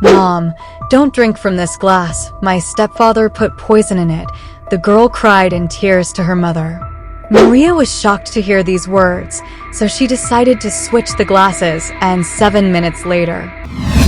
"Mom, don't drink from this glass. My stepfather put poison in it," the girl cried in tears to her mother. Maria was shocked to hear these words, so she decided to switch the glasses, and 7 minutes later.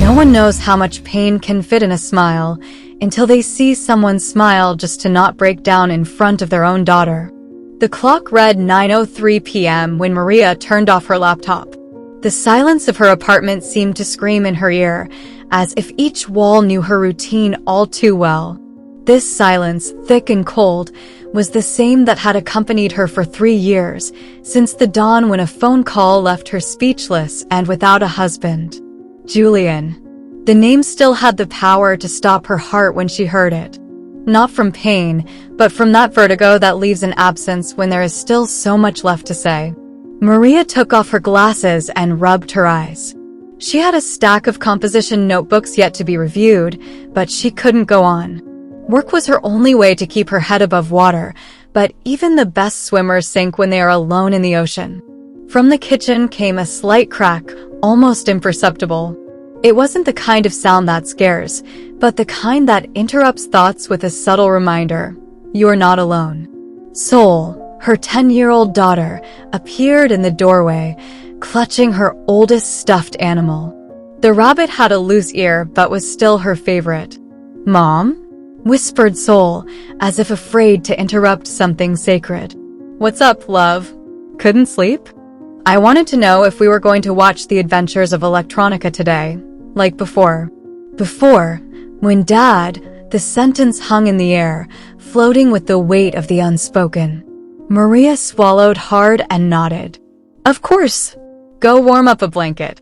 No one knows how much pain can fit in a smile until they see someone smile just to not break down in front of their own daughter. The clock read 9:03 p.m. when Maria turned off her laptop. The silence of her apartment seemed to scream in her ear, as if each wall knew her routine all too well. This silence, thick and cold, was the same that had accompanied her for 3 years, since the dawn when a phone call left her speechless and without a husband. Julian. The name still had the power to stop her heart when she heard it. Not from pain, but from that vertigo that leaves an absence when there is still so much left to say. Maria took off her glasses and rubbed her eyes. She had a stack of composition notebooks yet to be reviewed, but she couldn't go on. Work was her only way to keep her head above water, but even the best swimmers sink when they are alone in the ocean. From the kitchen came a slight crack, almost imperceptible. It wasn't the kind of sound that scares, but the kind that interrupts thoughts with a subtle reminder, you're not alone. Sol, her 10-year-old daughter, appeared in the doorway, clutching her oldest stuffed animal. The rabbit had a loose ear but was still her favorite. "Mom?" whispered Sol, as if afraid to interrupt something sacred. "What's up, love? Couldn't sleep? I wanted to know if we were going to watch The Adventures of Electronica today, like before." Before, when Dad, the sentence hung in the air, floating with the weight of the unspoken. Maria swallowed hard and nodded. "Of course. Go warm up a blanket."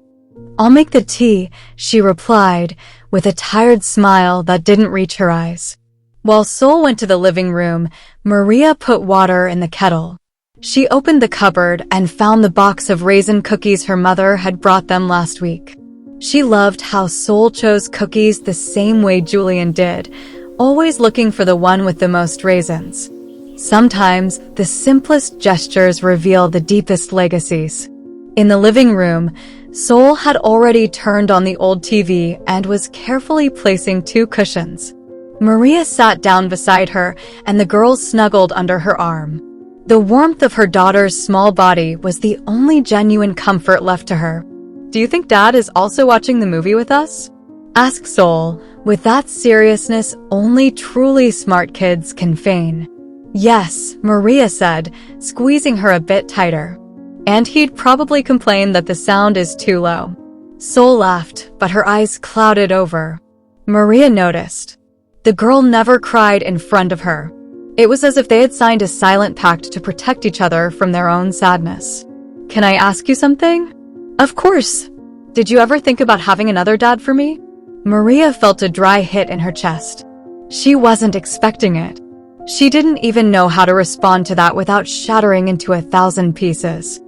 "I'll make the tea," she replied, with a tired smile that didn't reach her eyes. While Sol went to the living room, Maria put water in the kettle. She opened the cupboard and found the box of raisin cookies her mother had brought them last week. She loved how Sol chose cookies the same way Julian did, always looking for the one with the most raisins. Sometimes, the simplest gestures reveal the deepest legacies. In the living room, Sol had already turned on the old TV and was carefully placing 2 cushions. Maria sat down beside her, and the girls snuggled under her arm. The warmth of her daughter's small body was the only genuine comfort left to her. "Do you think Dad is also watching the movie with us?" asked Sol, with that seriousness only truly smart kids can feign. "Yes," Maria said, squeezing her a bit tighter. "And he'd probably complain that the sound is too low." Sol laughed, but her eyes clouded over. Maria noticed. The girl never cried in front of her. It was as if they had signed a silent pact to protect each other from their own sadness. "Can I ask you something?" "Of course. Did you ever think about having another dad for me?" Maria felt a dry hit in her chest. She wasn't expecting it. She didn't even know how to respond to that without shattering into 1,000 pieces.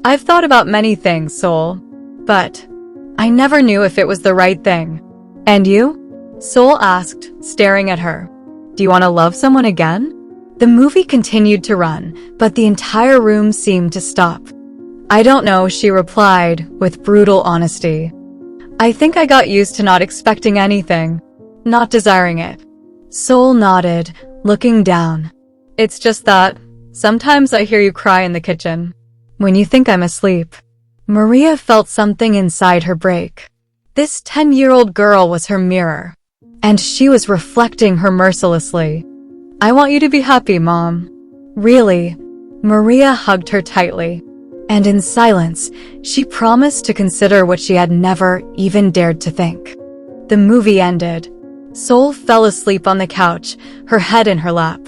"I've thought about many things, Sol, but I never knew if it was the right thing." "And you?" Sol asked, staring at her. "Do you want to love someone again?" The movie continued to run, but the entire room seemed to stop. "I don't know," she replied, with brutal honesty. "I think I got used to not expecting anything, not desiring it." Sol nodded, looking down. "It's just that, sometimes I hear you cry in the kitchen. When you think I'm asleep." Maria felt something inside her break. This 10-year-old girl was her mirror, and she was reflecting her mercilessly. "I want you to be happy, Mom." "Really?" Maria hugged her tightly, and in silence, she promised to consider what she had never even dared to think. The movie ended. Sol fell asleep on the couch, her head in her lap.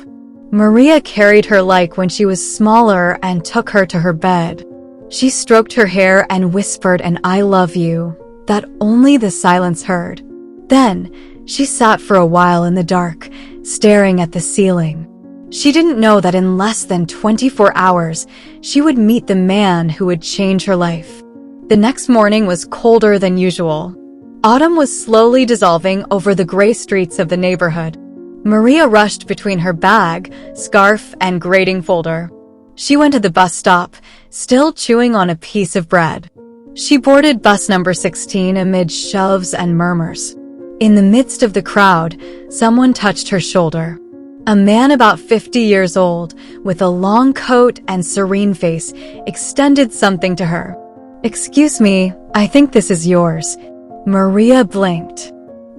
Maria carried her like when she was smaller and took her to her bed. She stroked her hair and whispered an "I love you" that only the silence heard. Then, she sat for a while in the dark, staring at the ceiling. She didn't know that in less than 24 hours, she would meet the man who would change her life. The next morning was colder than usual. Autumn was slowly dissolving over the gray streets of the neighborhood. Maria rushed between her bag, scarf, and grading folder. She went to the bus stop, still chewing on a piece of bread. She boarded bus number 16 amid shoves and murmurs. In the midst of the crowd, someone touched her shoulder. A man about 50 years old, with a long coat and serene face, extended something to her. "Excuse me, I think this is yours." Maria blinked.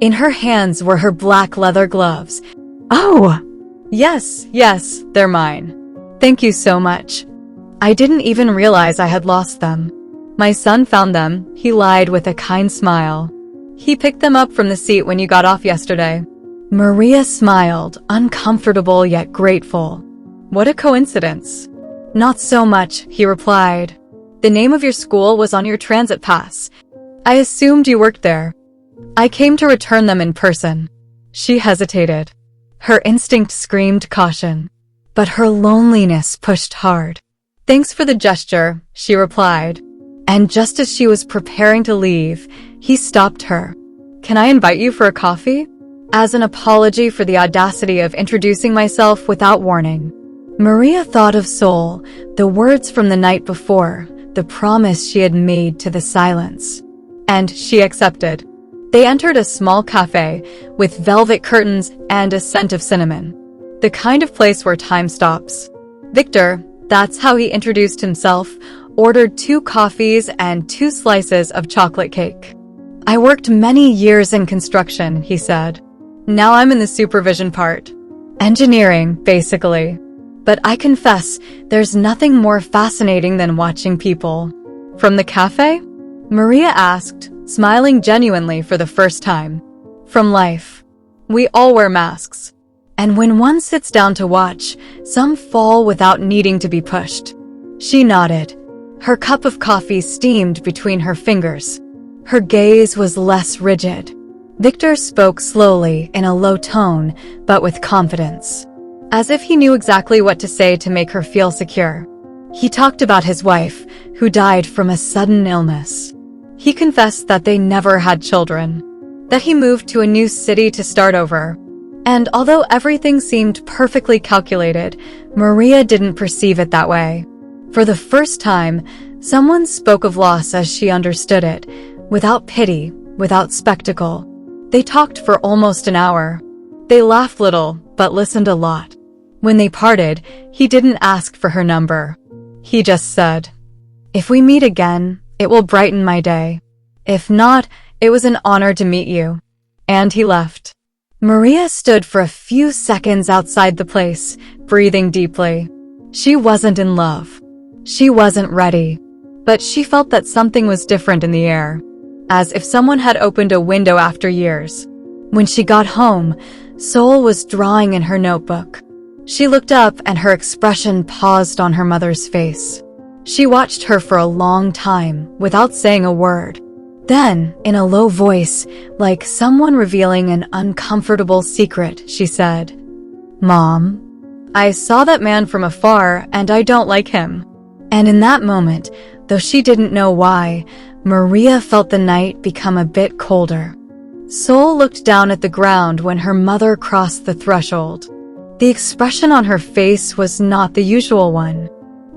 In her hands were her black leather gloves. "Oh! Yes, they're mine. Thank you so much. I didn't even realize I had lost them. My son found them," he lied with a kind smile. "He picked them up from the seat when you got off yesterday." Maria smiled, uncomfortable yet grateful. "What a coincidence." "Not so much," he replied. "The name of your school was on your transit pass. I assumed you worked there. I came to return them in person." She hesitated. Her instinct screamed caution, but her loneliness pushed hard. "Thanks for the gesture," she replied. And just as she was preparing to leave, he stopped her. "Can I invite you for a coffee?" As an apology for the audacity of introducing myself without warning. Maria thought of Sol, the words from the night before, the promise she had made to the silence. And she accepted. They entered a small cafe with velvet curtains and a scent of cinnamon. The kind of place where time stops. Victor, that's how he introduced himself, ordered 2 coffees and 2 slices of chocolate cake. "I worked many years in construction," he said. "Now I'm in the supervision part. Engineering, basically. But I confess, there's nothing more fascinating than watching people." "From the cafe?" Maria asked, smiling genuinely for the first time. "From life. We all wear masks. And when one sits down to watch, some fall without needing to be pushed." She nodded. Her cup of coffee steamed between her fingers. Her gaze was less rigid. Victor spoke slowly in a low tone, but with confidence, as if he knew exactly what to say to make her feel secure. He talked about his wife, who died from a sudden illness. He confessed that they never had children, that he moved to a new city to start over. And although everything seemed perfectly calculated, Maria didn't perceive it that way. For the first time, someone spoke of loss as she understood it, without pity, without spectacle. They talked for almost an hour. They laughed little, but listened a lot. When they parted, he didn't ask for her number. He just said, "If we meet again, it will brighten my day. If not, it was an honor to meet you." And he left. Maria stood for a few seconds outside the place, breathing deeply. She wasn't in love. She wasn't ready. But she felt that something was different in the air, as if someone had opened a window after years. When she got home, Sol was drawing in her notebook. She looked up and her expression paused on her mother's face. She watched her for a long time, without saying a word. Then, in a low voice, like someone revealing an uncomfortable secret, she said, "Mom, I saw that man from afar and I don't like him." And in that moment, though she didn't know why, Maria felt the night become a bit colder. Sol looked down at the ground when her mother crossed the threshold. The expression on her face was not the usual one.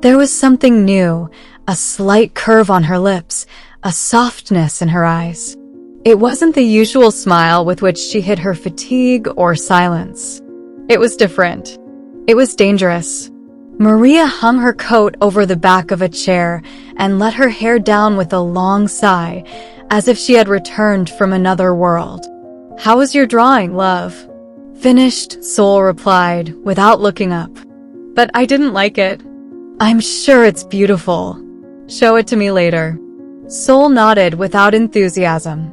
There was something new, a slight curve on her lips, a softness in her eyes. It wasn't the usual smile with which she hid her fatigue or silence. It was different. It was dangerous. Maria hung her coat over the back of a chair and let her hair down with a long sigh, as if she had returned from another world. "How was your drawing, love?" "Finished," Sol replied, without looking up. "But I didn't like it." "I'm sure it's beautiful." "Show it to me later." Sol nodded without enthusiasm.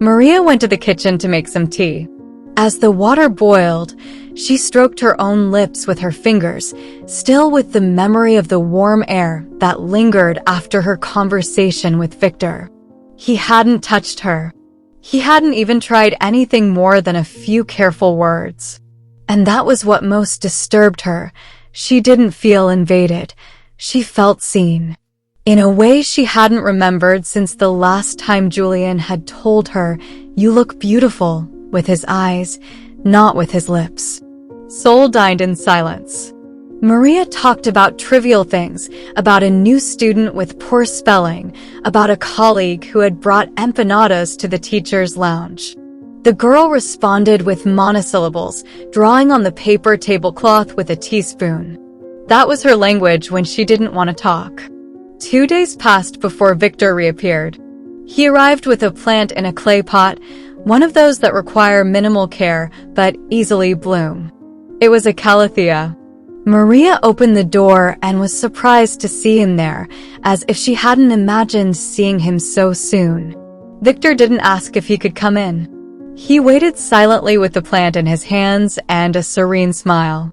Maria went to the kitchen to make some tea. As the water boiled, she stroked her own lips with her fingers, still with the memory of the warm air that lingered after her conversation with Victor. He hadn't touched her. He hadn't even tried anything more than a few careful words. And that was what most disturbed her. She didn't feel invaded. She felt seen. In a way she hadn't remembered since the last time Julian had told her, "You look beautiful," with his eyes, not with his lips. Sol dined in silence. Maria talked about trivial things, about a new student with poor spelling, about a colleague who had brought empanadas to the teacher's lounge. The girl responded with monosyllables, drawing on the paper tablecloth with a teaspoon. That was her language when she didn't want to talk. 2 days passed before Victor reappeared. He arrived with a plant in a clay pot, one of those that require minimal care but easily bloom. It was a calathea. Maria opened the door and was surprised to see him there, as if she hadn't imagined seeing him so soon. Victor didn't ask if he could come in. He waited silently with the plant in his hands and a serene smile.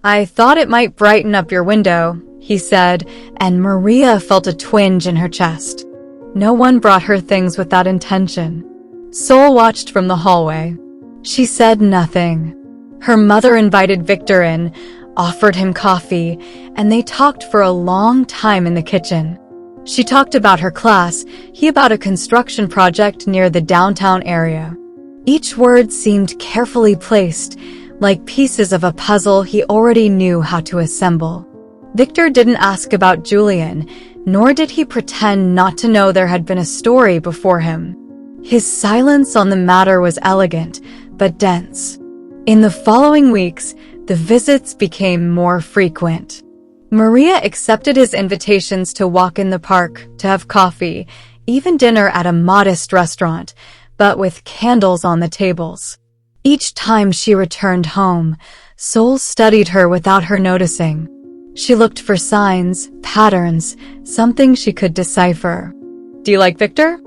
"I thought it might brighten up your window," he said, and Maria felt a twinge in her chest. No one brought her things with that intention. Sol watched from the hallway. She said nothing. Her mother invited Victor in, offered him coffee, and they talked for a long time in the kitchen. She talked about her class, he about a construction project near the downtown area. Each word seemed carefully placed, like pieces of a puzzle he already knew how to assemble. Victor didn't ask about Julian, nor did he pretend not to know there had been a story before him. His silence on the matter was elegant, but dense. In the following weeks, the visits became more frequent. Maria accepted his invitations to walk in the park, to have coffee, even dinner at a modest restaurant, but with candles on the tables. Each time she returned home, Sol studied her without her noticing. She looked for signs, patterns, something she could decipher. "Do you like Victor?"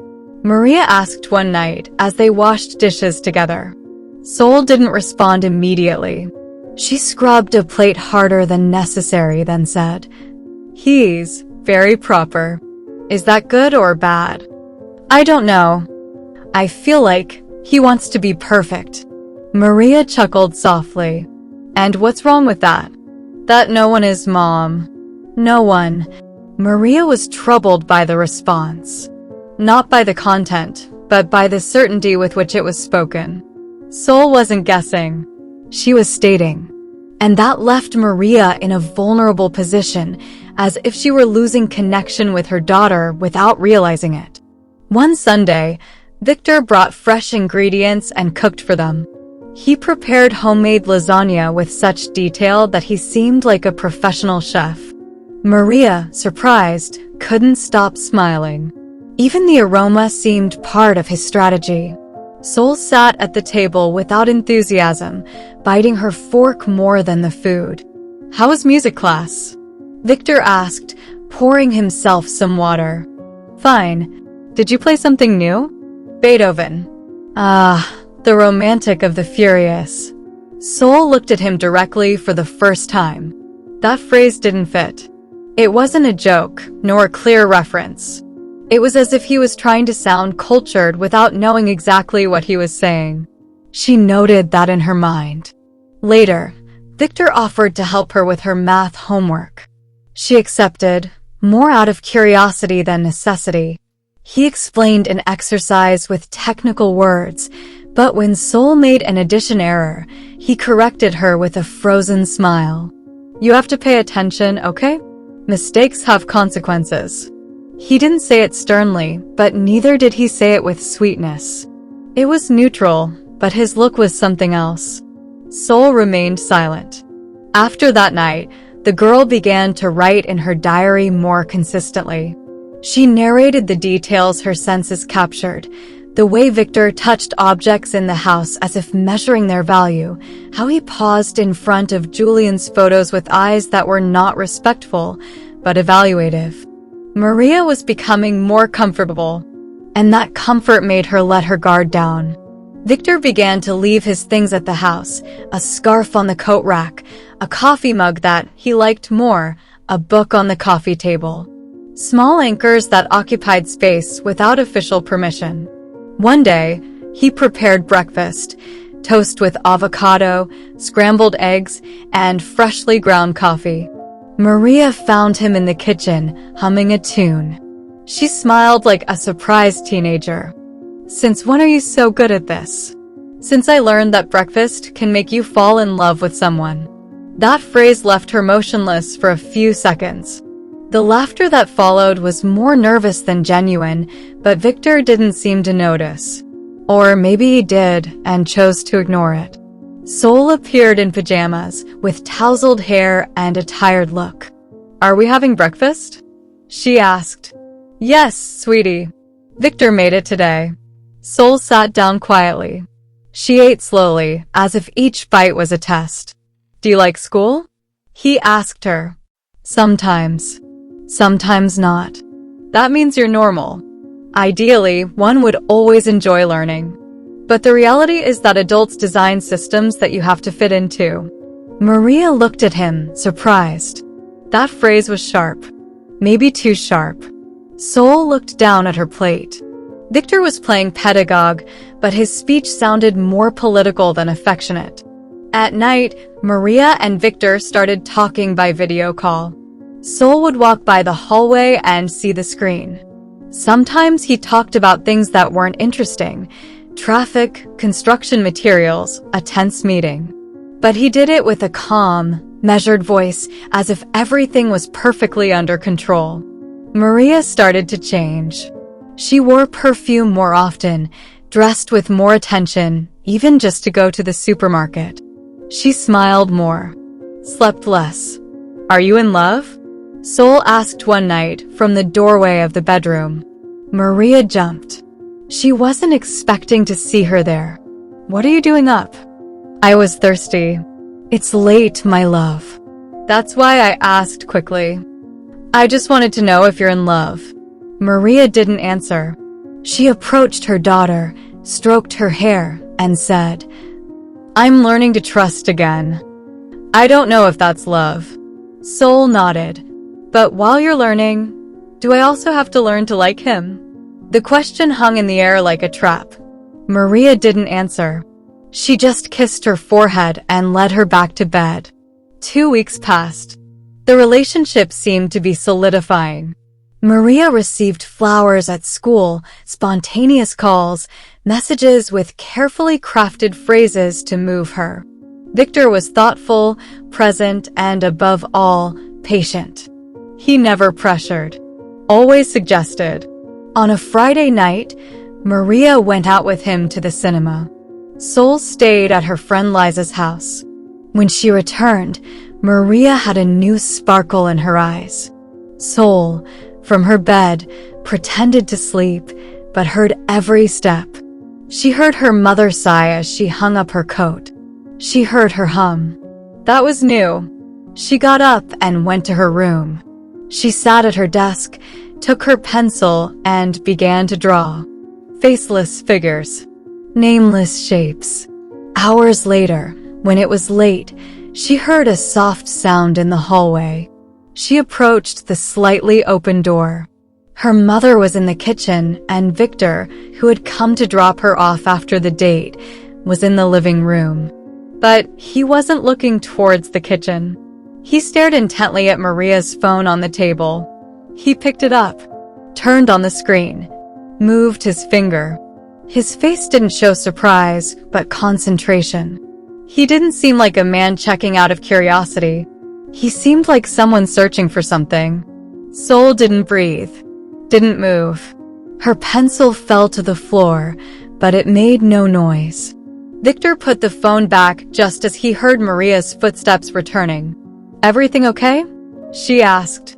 Maria asked one night as they washed dishes together. Sol didn't respond immediately. She scrubbed a plate harder than necessary, then said, "He's very proper. Is that good or bad?" "I don't know. I feel like he wants to be perfect." Maria chuckled softly. "And what's wrong with that?" "That no one is Mom." "No one." Maria was troubled by the response. Not by the content, but by the certainty with which it was spoken. Sol wasn't guessing. She was stating. And that left Maria in a vulnerable position, as if she were losing connection with her daughter without realizing it. One Sunday, Victor brought fresh ingredients and cooked for them. He prepared homemade lasagna with such detail that he seemed like a professional chef. Maria, surprised, couldn't stop smiling. Even the aroma seemed part of his strategy. Sol sat at the table without enthusiasm, biting her fork more than the food. "How was music class?" Victor asked, pouring himself some water. "Fine. Did you play something new?" "Beethoven." "Ah, the romantic of the furious." Sol looked at him directly for the first time. That phrase didn't fit. It wasn't a joke, nor a clear reference. It was as if he was trying to sound cultured without knowing exactly what he was saying. She noted that in her mind. Later, Victor offered to help her with her math homework. She accepted, more out of curiosity than necessity. He explained an exercise with technical words, but when Sol made an addition error, he corrected her with a frozen smile. "You have to pay attention, okay? Mistakes have consequences." He didn't say it sternly, but neither did he say it with sweetness. It was neutral, but his look was something else. Sol remained silent. After that night, the girl began to write in her diary more consistently. She narrated the details her senses captured, the way Victor touched objects in the house as if measuring their value, how he paused in front of Julian's photos with eyes that were not respectful, but evaluative. Maria was becoming more comfortable, and that comfort made her let her guard down. Victor began to leave his things at the house, a scarf on the coat rack, a coffee mug that he liked more, a book on the coffee table. Small anchors that occupied space without official permission. One day, he prepared breakfast, toast with avocado, scrambled eggs, and freshly ground coffee. Maria found him in the kitchen, humming a tune. She smiled like a surprised teenager. "Since when are you so good at this?" "Since I learned that breakfast can make you fall in love with someone." That phrase left her motionless for a few seconds. The laughter that followed was more nervous than genuine, but Victor didn't seem to notice. Or maybe he did and chose to ignore it. Sol appeared in pajamas, with tousled hair and a tired look. "Are we having breakfast?" she asked. "Yes, sweetie. Victor made it today." Sol sat down quietly. She ate slowly, as if each bite was a test. "Do you like school?" he asked her. "Sometimes. Sometimes not." "That means you're normal. Ideally, one would always enjoy learning. But the reality is that adults design systems that you have to fit into." Maria looked at him, surprised. That phrase was sharp. Maybe too sharp. Sol looked down at her plate. Victor was playing pedagogue, but his speech sounded more political than affectionate. At night, Maria and Victor started talking by video call. Sol would walk by the hallway and see the screen. Sometimes he talked about things that weren't interesting. Traffic, construction materials, a tense meeting. But he did it with a calm, measured voice, as if everything was perfectly under control. Maria started to change. She wore perfume more often, dressed with more attention, even just to go to the supermarket. She smiled more, slept less. "Are you in love?" Sol asked one night from the doorway of the bedroom. Maria jumped. She wasn't expecting to see her there. "What are you doing up?" "I was thirsty." "It's late, my love." "That's why I asked quickly. I just wanted to know if you're in love." Maria didn't answer. She approached her daughter, stroked her hair, and said, "I'm learning to trust again." "I don't know if that's love." Sol nodded. "But while you're learning, do I also have to learn to like him?" The question hung in the air like a trap. Maria didn't answer. She just kissed her forehead and led her back to bed. 2 weeks passed. The relationship seemed to be solidifying. Maria received flowers at school, spontaneous calls, messages with carefully crafted phrases to move her. Victor was thoughtful, present, and above all, patient. He never pressured, always suggested. On a Friday night, Maria went out with him to the cinema. Sol stayed at her friend Liza's house. When she returned, Maria had a new sparkle in her eyes. Sol, from her bed, pretended to sleep, but heard every step. She heard her mother sigh as she hung up her coat. She heard her hum. That was new. She got up and went to her room. She sat at her desk, took her pencil, and began to draw. Faceless figures. Nameless shapes. Hours later, when it was late, she heard a soft sound in the hallway. She approached the slightly open door. Her mother was in the kitchen, and Victor, who had come to drop her off after the date, was in the living room. But he wasn't looking towards the kitchen. He stared intently at Maria's phone on the table. He picked it up, turned on the screen, moved his finger. His face didn't show surprise, but concentration. He didn't seem like a man checking out of curiosity. He seemed like someone searching for something. Sol didn't breathe, didn't move. Her pencil fell to the floor, but it made no noise. Victor put the phone back just as he heard Maria's footsteps returning. "Everything okay?" she asked.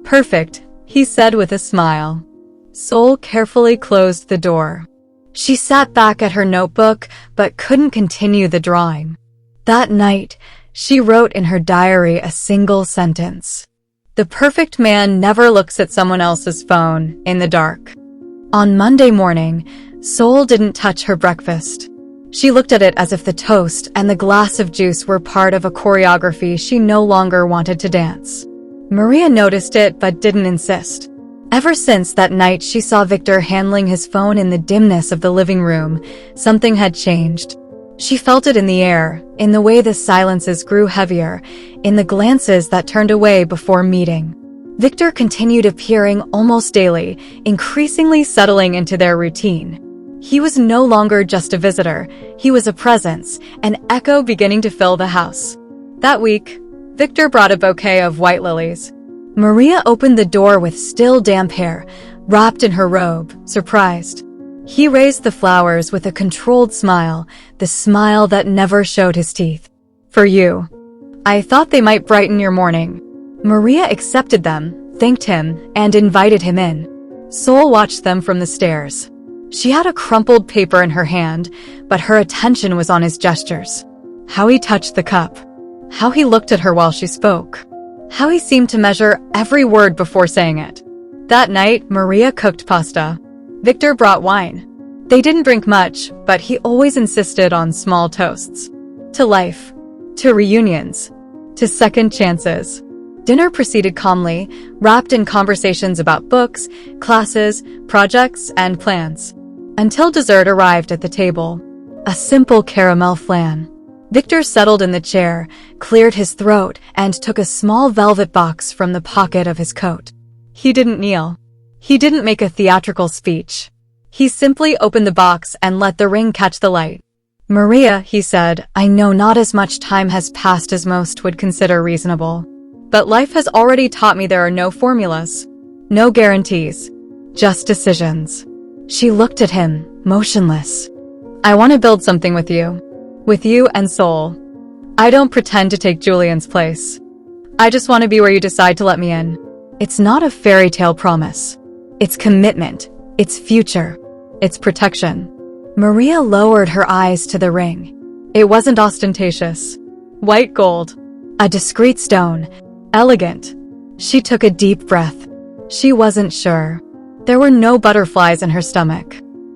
"Perfect," he said with a smile. Sol carefully closed the door. She sat back at her notebook, but couldn't continue the drawing. That night, she wrote in her diary a single sentence. "The perfect man never looks at someone else's phone in the dark." On Monday morning, Sol didn't touch her breakfast. She looked at it as if the toast and the glass of juice were part of a choreography she no longer wanted to dance. Maria noticed it but didn't insist. Ever since that night she saw Victor handling his phone in the dimness of the living room, something had changed. She felt it in the air, in the way the silences grew heavier, in the glances that turned away before meeting. Victor continued appearing almost daily, increasingly settling into their routine. He was no longer just a visitor, he was a presence, an echo beginning to fill the house. That week, Victor brought a bouquet of white lilies. Maria opened the door with still damp hair, wrapped in her robe, surprised. He raised the flowers with a controlled smile, the smile that never showed his teeth. For you. I thought they might brighten your morning. Maria accepted them, thanked him, and invited him in. Sol watched them from the stairs. She had a crumpled paper in her hand, but her attention was on his gestures. How he touched the cup. How he looked at her while she spoke. How he seemed to measure every word before saying it. That night, Maria cooked pasta. Victor brought wine. They didn't drink much, but he always insisted on small toasts. To life. To reunions. To second chances. Dinner proceeded calmly, wrapped in conversations about books, classes, projects, and plans. Until dessert arrived at the table. A simple caramel flan. Victor settled in the chair, cleared his throat, and took a small velvet box from the pocket of his coat. He didn't kneel. He didn't make a theatrical speech. He simply opened the box and let the ring catch the light. Maria, he said, I know not as much time has passed as most would consider reasonable. But life has already taught me there are no formulas. No guarantees. Just decisions. She looked at him, motionless. I want to build something with you. With you and Sol. I don't pretend to take Julian's place. I just want to be where you decide to let me in. It's not a fairy tale promise. It's commitment. It's future. It's protection. Maria lowered her eyes to the ring. It wasn't ostentatious. White gold. A discreet stone. Elegant. She took a deep breath. She wasn't sure. There were no butterflies in her stomach.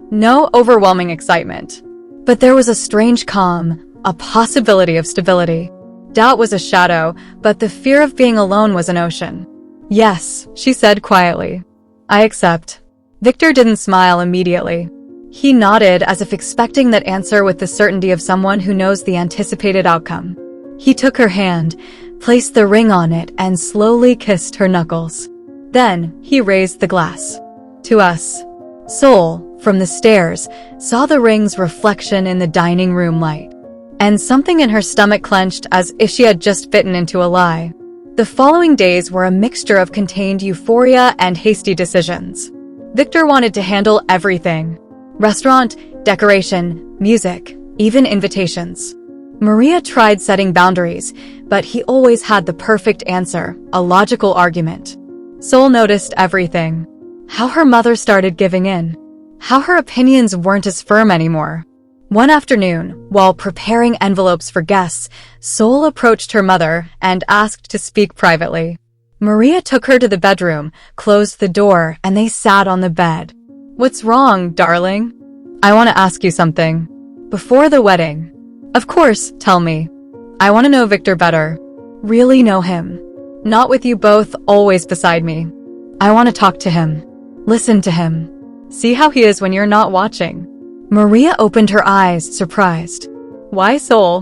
No overwhelming excitement. But there was a strange calm, a possibility of stability. Doubt was a shadow, but the fear of being alone was an ocean. Yes, she said quietly. I accept. Victor didn't smile immediately. He nodded as if expecting that answer with the certainty of someone who knows the anticipated outcome. He took her hand, placed the ring on it, and slowly kissed her knuckles. Then, he raised the glass. To us. Sol, from the stairs, saw the ring's reflection in the dining room light. And something in her stomach clenched as if she had just bitten into a lie. The following days were a mixture of contained euphoria and hasty decisions. Victor wanted to handle everything. Restaurant, decoration, music, even invitations. Maria tried setting boundaries, but he always had the perfect answer, a logical argument. Sol noticed everything. How her mother started giving in. How her opinions weren't as firm anymore. One afternoon, while preparing envelopes for guests, Sol approached her mother and asked to speak privately. Maria took her to the bedroom, closed the door, and they sat on the bed. What's wrong, darling? I want to ask you something. Before the wedding. Of course, tell me. I want to know Victor better. Really know him. Not with you both always beside me. I want to talk to him. Listen to him. See how he is when you're not watching. Maria opened her eyes, surprised. Why Sol?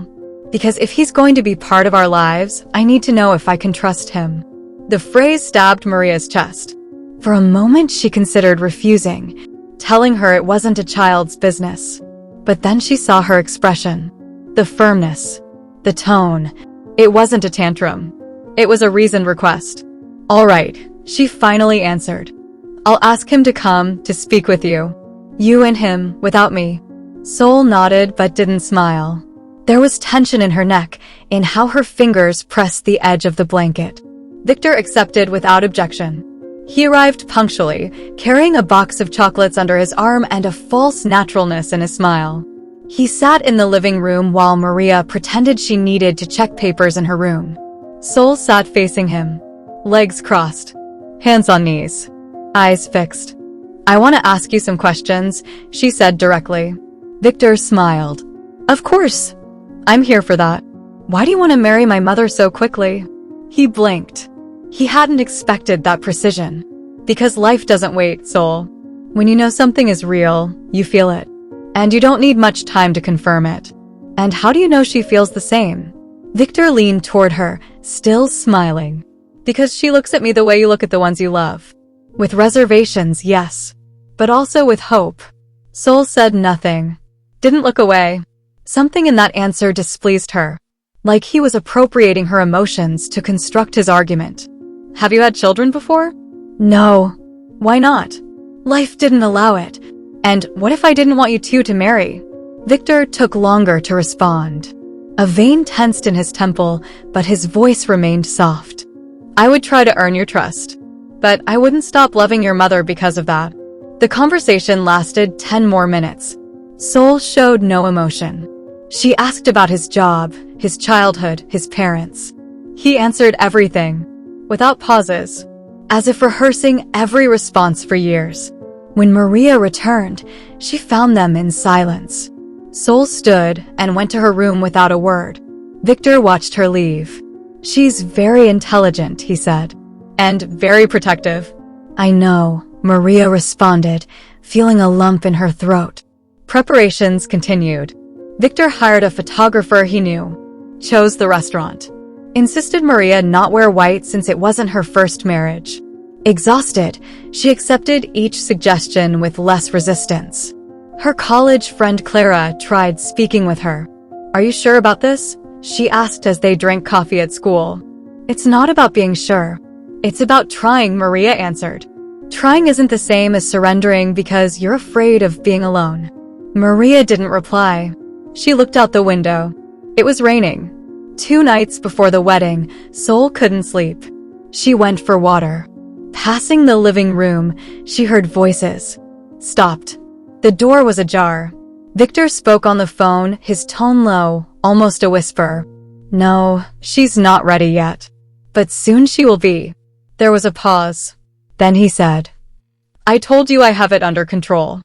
Because if he's going to be part of our lives, I need to know if I can trust him. The phrase stabbed Maria's chest. For a moment she considered refusing, telling her it wasn't a child's business. But then she saw her expression. The firmness. The tone. It wasn't a tantrum. It was a reasoned request. All right, she finally answered. I'll ask him to come to speak with you. You and him, without me. Sol nodded but didn't smile. There was tension in her neck, in how her fingers pressed the edge of the blanket. Victor accepted without objection. He arrived punctually, carrying a box of chocolates under his arm and a false naturalness in his smile. He sat in the living room while Maria pretended she needed to check papers in her room. Sol sat facing him. Legs crossed. Hands on knees. Eyes fixed. I want to ask you some questions, she said directly. Victor smiled. Of course. I'm here for that. Why do you want to marry my mother so quickly? He blinked. He hadn't expected that precision. Because life doesn't wait, Sol. When you know something is real, you feel it. And you don't need much time to confirm it. And how do you know she feels the same? Victor leaned toward her, still smiling. Because she looks at me the way you look at the ones you love. With reservations, yes. But also with hope. Sol said nothing. Didn't look away. Something in that answer displeased her. Like he was appropriating her emotions to construct his argument. Have you had children before? No. Why not? Life didn't allow it. And what if I didn't want you two to marry? Victor took longer to respond. A vein tensed in his temple, but his voice remained soft. I would try to earn your trust, but I wouldn't stop loving your mother because of that. The conversation lasted 10 more minutes. Sol showed no emotion. She asked about his job, his childhood, his parents. He answered everything, without pauses, as if rehearsing every response for years. When Maria returned, she found them in silence. Sol stood and went to her room without a word. Victor watched her leave. She's very intelligent, he said, and very protective. I know, Maria responded, feeling a lump in her throat. Preparations continued. Victor hired a photographer he knew, chose the restaurant, insisted Maria not wear white since it wasn't her first marriage. Exhausted, she accepted each suggestion with less resistance. Her college friend Clara tried speaking with her. Are you sure about this? She asked as they drank coffee at school. It's not about being sure. It's about trying, Maria answered. Trying isn't the same as surrendering because you're afraid of being alone. Maria didn't reply. She looked out the window. It was raining. 2 nights before the wedding, Sol couldn't sleep. She went for water. Passing the living room, she heard voices. Stopped. The door was ajar. Victor spoke on the phone, his tone low, almost a whisper. No, she's not ready yet. But soon she will be. There was a pause. Then he said, I told you I have it under control.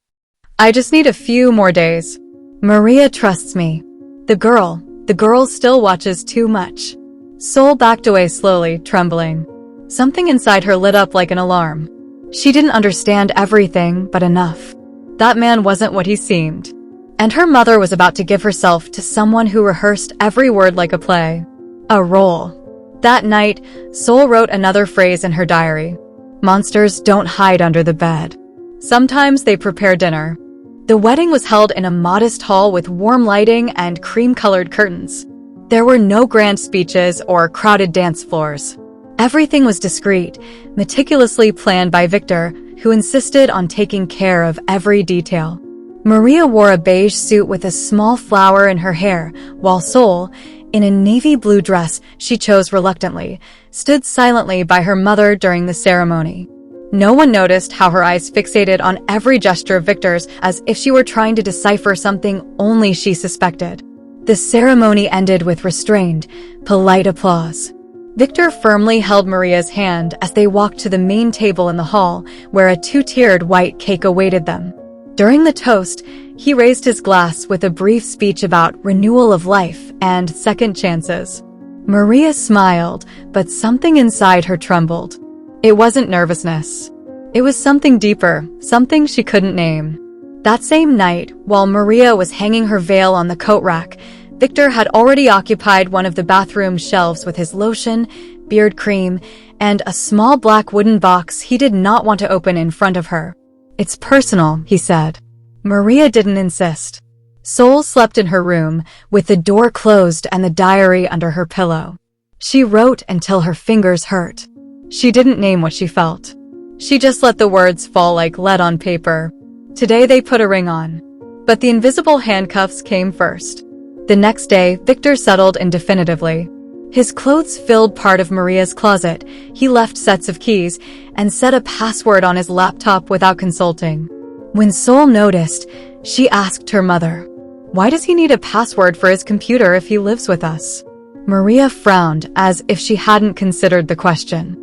I just need a few more days. Maria trusts me. The girl still watches too much. Sol backed away slowly, trembling. Something inside her lit up like an alarm. She didn't understand everything, but enough. That man wasn't what he seemed. And her mother was about to give herself to someone who rehearsed every word like a play. A role. That night, Sol wrote another phrase in her diary. Monsters don't hide under the bed. Sometimes they prepare dinner. The wedding was held in a modest hall with warm lighting and cream-colored curtains. There were no grand speeches or crowded dance floors. Everything was discreet, meticulously planned by Victor, who insisted on taking care of every detail. Maria wore a beige suit with a small flower in her hair, while Sol, in a navy blue dress she chose reluctantly, stood silently by her mother during the ceremony. No one noticed how her eyes fixated on every gesture of Victor's as if she were trying to decipher something only she suspected. The ceremony ended with restrained, polite applause. Victor firmly held Maria's hand as they walked to the main table in the hall, where a 2-tiered white cake awaited them. During the toast, he raised his glass with a brief speech about renewal of life and second chances. Maria smiled, but something inside her trembled. It wasn't nervousness. It was something deeper, something she couldn't name. That same night, while Maria was hanging her veil on the coat rack, Victor had already occupied one of the bathroom shelves with his lotion, beard cream, and a small black wooden box he did not want to open in front of her. It's personal, he said. Maria didn't insist. Sol slept in her room, with the door closed and the diary under her pillow. She wrote until her fingers hurt. She didn't name what she felt. She just let the words fall like lead on paper. Today they put a ring on. But the invisible handcuffs came first. The next day, Victor settled in definitively. His clothes filled part of Maria's closet. He left sets of keys and set a password on his laptop without consulting. When Sol noticed, she asked her mother, "Why does he need a password for his computer if he lives with us?" Maria frowned as if she hadn't considered the question.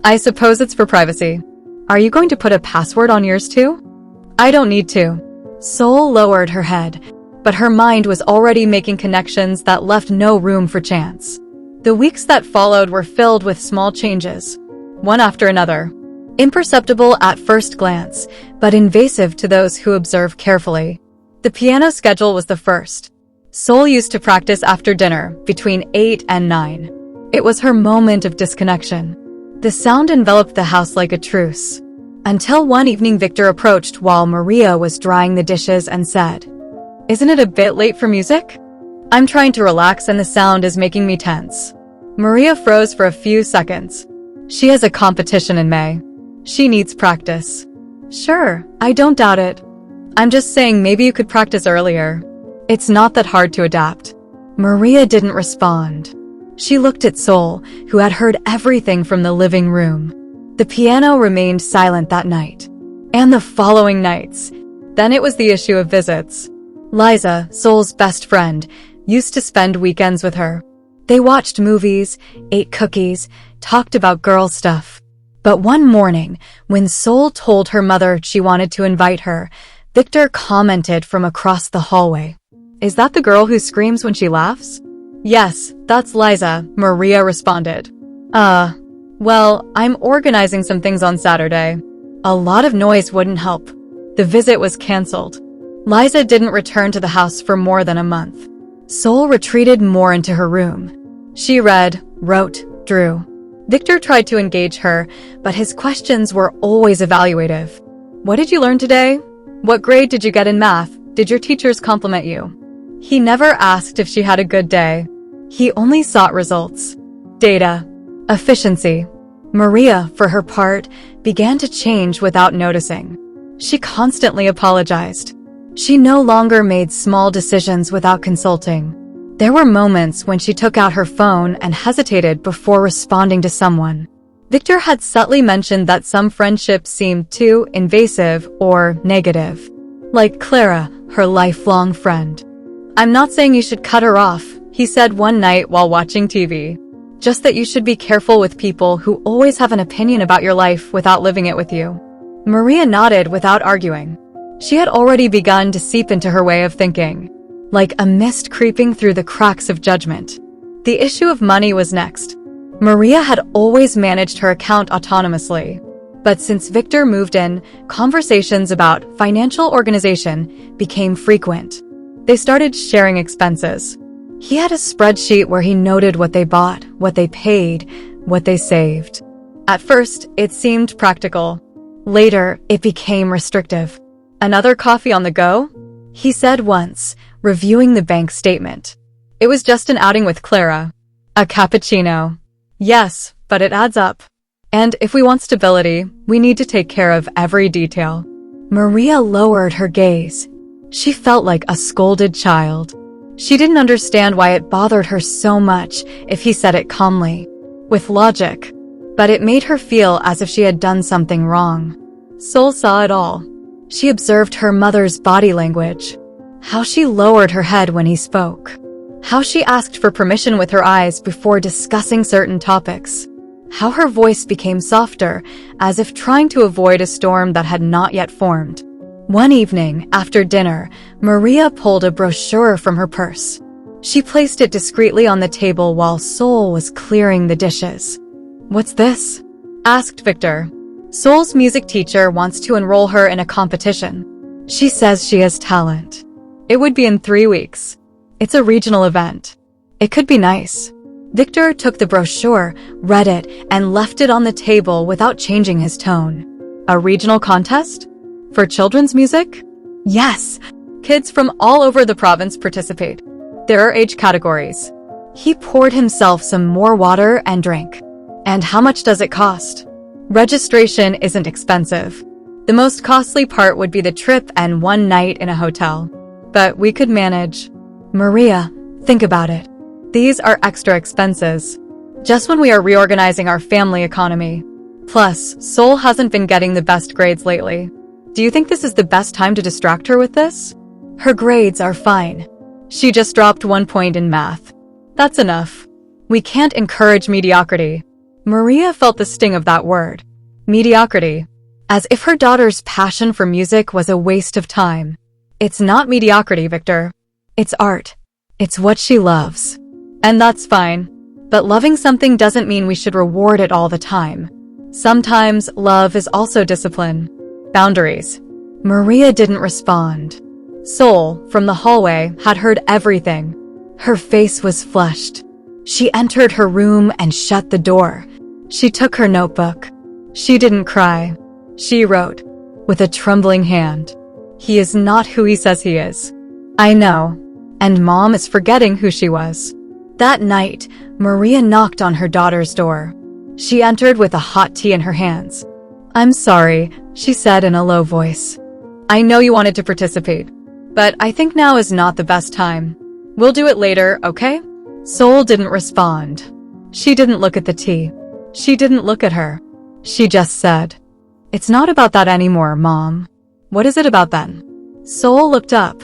"I suppose it's for privacy. Are you going to put a password on yours too?" "I don't need to." Sol lowered her head, but her mind was already making connections that left no room for chance. The weeks that followed were filled with small changes, one after another. Imperceptible at first glance, but invasive to those who observe carefully. The piano schedule was the first. Sol used to practice after dinner, between 8 and 9. It was her moment of disconnection. The sound enveloped the house like a truce. Until one evening Victor approached while Maria was drying the dishes and said, "Isn't it a bit late for music? I'm trying to relax and the sound is making me tense." Maria froze for a few seconds. She has a competition in May. She needs practice. "Sure, I don't doubt it. I'm just saying maybe you could practice earlier. It's not that hard to adapt. Maria didn't respond. She looked at Sol, who had heard everything from the living room. The piano remained silent that night. And the following nights. Then it was the issue of visits. Liza, Sol's best friend, used to spend weekends with her. They watched movies, ate cookies, talked about girl stuff. But one morning, when Sol told her mother she wanted to invite her, Victor commented from across the hallway. Is that the girl who screams when she laughs? Yes, that's Liza, Maria responded. Well, I'm organizing some things on Saturday. A lot of noise wouldn't help. The visit was canceled. Liza didn't return to the house for more than a month. Sol retreated more into her room. She read, wrote, drew. Victor tried to engage her, but his questions were always evaluative. What did you learn today? What grade did you get in math? Did your teachers compliment you? He never asked if she had a good day. He only sought results. Data. Efficiency. Maria, for her part, began to change without noticing. She constantly apologized. She no longer made small decisions without consulting. There were moments when she took out her phone and hesitated before responding to someone. Victor had subtly mentioned that some friendships seemed too invasive or negative. Like Clara, her lifelong friend. I'm not saying you should cut her off, he said one night while watching TV. Just that you should be careful with people who always have an opinion about your life without living it with you. Maria nodded without arguing. She had already begun to seep into her way of thinking, like a mist creeping through the cracks of judgment. The issue of money was next. Maria had always managed her account autonomously. But since Victor moved in, conversations about financial organization became frequent. They started sharing expenses. He had a spreadsheet where he noted what they bought, what they paid, what they saved. At first, it seemed practical. Later, it became restrictive. Another coffee on the go? He said once, reviewing the bank statement. It was just an outing with Clara. A cappuccino. Yes, but it adds up. And if we want stability, we need to take care of every detail. Maria lowered her gaze. She felt like a scolded child. She didn't understand why it bothered her so much if he said it calmly, with logic. But it made her feel as if she had done something wrong. Sol saw it all. She observed her mother's body language. How she lowered her head when he spoke. How she asked for permission with her eyes before discussing certain topics. How her voice became softer, as if trying to avoid a storm that had not yet formed. One evening, after dinner, Maria pulled a brochure from her purse. She placed it discreetly on the table while Sol was clearing the dishes. What's this? Asked Victor. Sol's music teacher wants to enroll her in a competition. She says she has talent. It would be in 3 weeks. It's a regional event. It could be nice. Victor took the brochure, read it, and left it on the table without changing his tone. A regional contest? For children's music? Yes. Kids from all over the province participate. There are age categories. He poured himself some more water and drank. And how much does it cost? Registration isn't expensive. The most costly part would be the trip and one night in a hotel. But we could manage. Maria, think about it. These are extra expenses. Just when we are reorganizing our family economy. Plus, Sol hasn't been getting the best grades lately. Do you think this is the best time to distract her with this? Her grades are fine. She just dropped 1 point in math. That's enough. We can't encourage mediocrity. Maria felt the sting of that word. Mediocrity. As if her daughter's passion for music was a waste of time. It's not mediocrity, Victor. It's art. It's what she loves. And that's fine. But loving something doesn't mean we should reward it all the time. Sometimes love is also discipline. Boundaries. Maria didn't respond. Sol, from the hallway, had heard everything. Her face was flushed. She entered her room and shut the door. She took her notebook. She didn't cry. She wrote, with a trembling hand. He is not who he says he is. I know. And Mom is forgetting who she was. That night, Maria knocked on her daughter's door. She entered with a hot tea in her hands. I'm sorry, she said in a low voice. I know you wanted to participate, but I think now is not the best time. We'll do it later, okay? Sol didn't respond. She didn't look at the tea. She didn't look at her. She just said, "It's not about that anymore, Mom. What is it about then?" Sol looked up.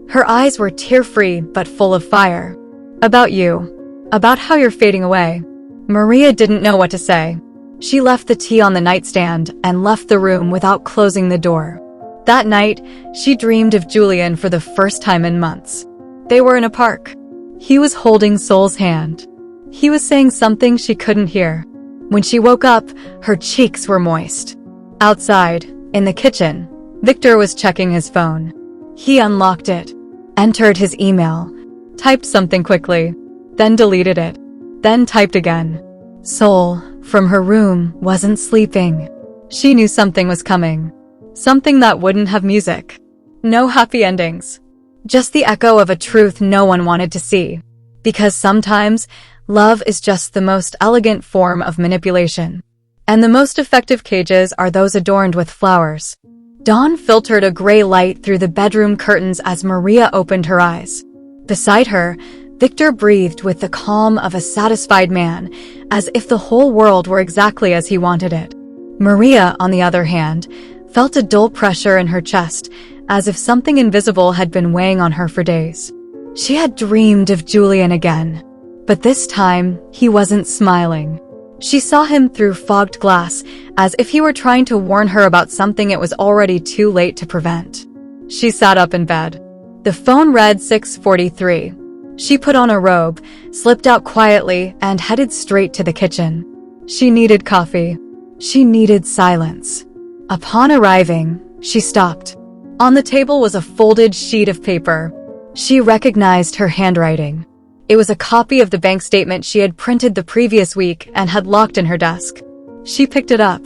Her eyes were tear-free but full of fire. "About you. About how you're fading away." Maria didn't know what to say. She left the tea on the nightstand and left the room without closing the door. That night, she dreamed of Julian for the first time in months. They were in a park. He was holding Sol's hand. He was saying something she couldn't hear. When she woke up, her cheeks were moist. Outside, in the kitchen, Victor was checking his phone. He unlocked it, entered his email, typed something quickly, then deleted it, then typed again. Sol, from her room, wasn't sleeping. She knew something was coming. Something that wouldn't have music. No happy endings. Just the echo of a truth no one wanted to see. Because sometimes, love is just the most elegant form of manipulation. And the most effective cages are those adorned with flowers. Dawn filtered a gray light through the bedroom curtains as Maria opened her eyes. Beside her, Victor breathed with the calm of a satisfied man, as if the whole world were exactly as he wanted it. Maria, on the other hand, felt a dull pressure in her chest, as if something invisible had been weighing on her for days. She had dreamed of Julian again, but this time, he wasn't smiling. She saw him through fogged glass, as if he were trying to warn her about something it was already too late to prevent. She sat up in bed. The phone read 6:43. She put on a robe, slipped out quietly, and headed straight to the kitchen. She needed coffee. She needed silence. Upon arriving, she stopped. On the table was a folded sheet of paper. She recognized her handwriting. It was a copy of the bank statement she had printed the previous week and had locked in her desk. She picked it up.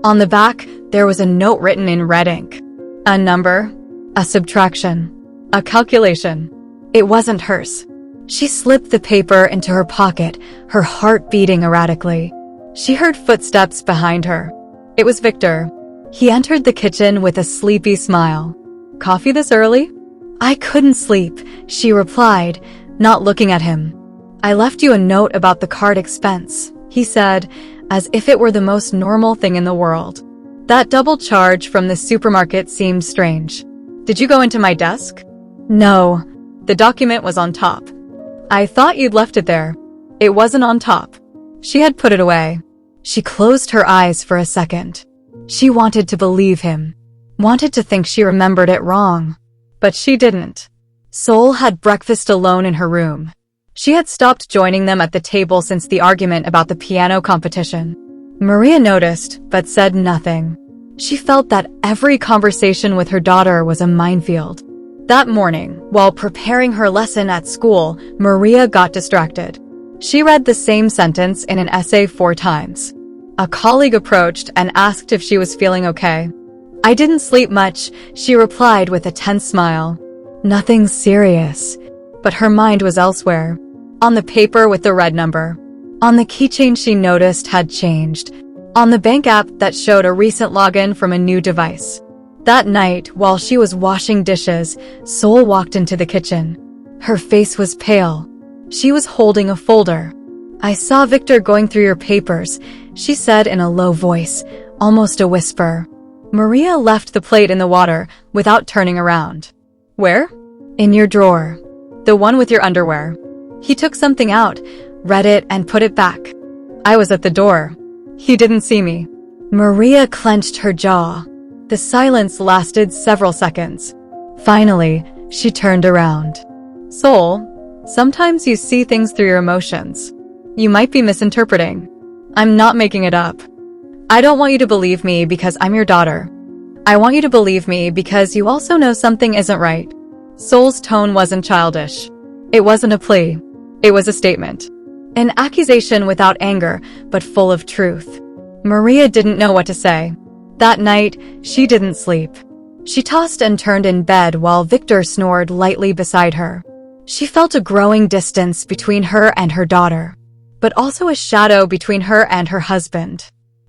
On the back, there was a note written in red ink. A number, a subtraction, a calculation. It wasn't hers. She slipped the paper into her pocket, her heart beating erratically. She heard footsteps behind her. It was Victor. He entered the kitchen with a sleepy smile. "Coffee this early?" "I couldn't sleep," she replied, not looking at him. "I left you a note about the card expense," he said, as if it were the most normal thing in the world. That double charge from the supermarket seemed strange. "Did you go into my desk?" "No." The document was on top. "I thought you'd left it there." It wasn't on top. She had put it away. She closed her eyes for a second. She wanted to believe him. Wanted to think she remembered it wrong. But she didn't. Sol had breakfast alone in her room. She had stopped joining them at the table since the argument about the piano competition. Maria noticed, but said nothing. She felt that every conversation with her daughter was a minefield. That morning, while preparing her lesson at school, Maria got distracted. She read the same sentence in an essay 4 times. A colleague approached and asked if she was feeling okay. "I didn't sleep much," she replied with a tense smile. Nothing serious, but her mind was elsewhere. On the paper with the red number. On the keychain she noticed had changed. On the bank app that showed a recent login from a new device. That night, while she was washing dishes, Sol walked into the kitchen. Her face was pale. She was holding a folder. "I saw Victor going through your papers," she said in a low voice, almost a whisper. Maria left the plate in the water without turning around. "Where?" "In your drawer. The one with your underwear." He took something out, read it, and put it back. "I was at the door. He didn't see me." Maria clenched her jaw. The silence lasted several seconds. Finally, she turned around. "Sol, sometimes you see things through your emotions. You might be misinterpreting. I'm not making it up. I don't want you to believe me because I'm your daughter. I want you to believe me because you also know something isn't right." Sol's tone wasn't childish. It wasn't a plea. It was a statement. An accusation without anger, but full of truth. Maria didn't know what to say. That night, she didn't sleep. She tossed and turned in bed while Victor snored lightly beside her. She felt a growing distance between her and her daughter, but also a shadow between her and her husband.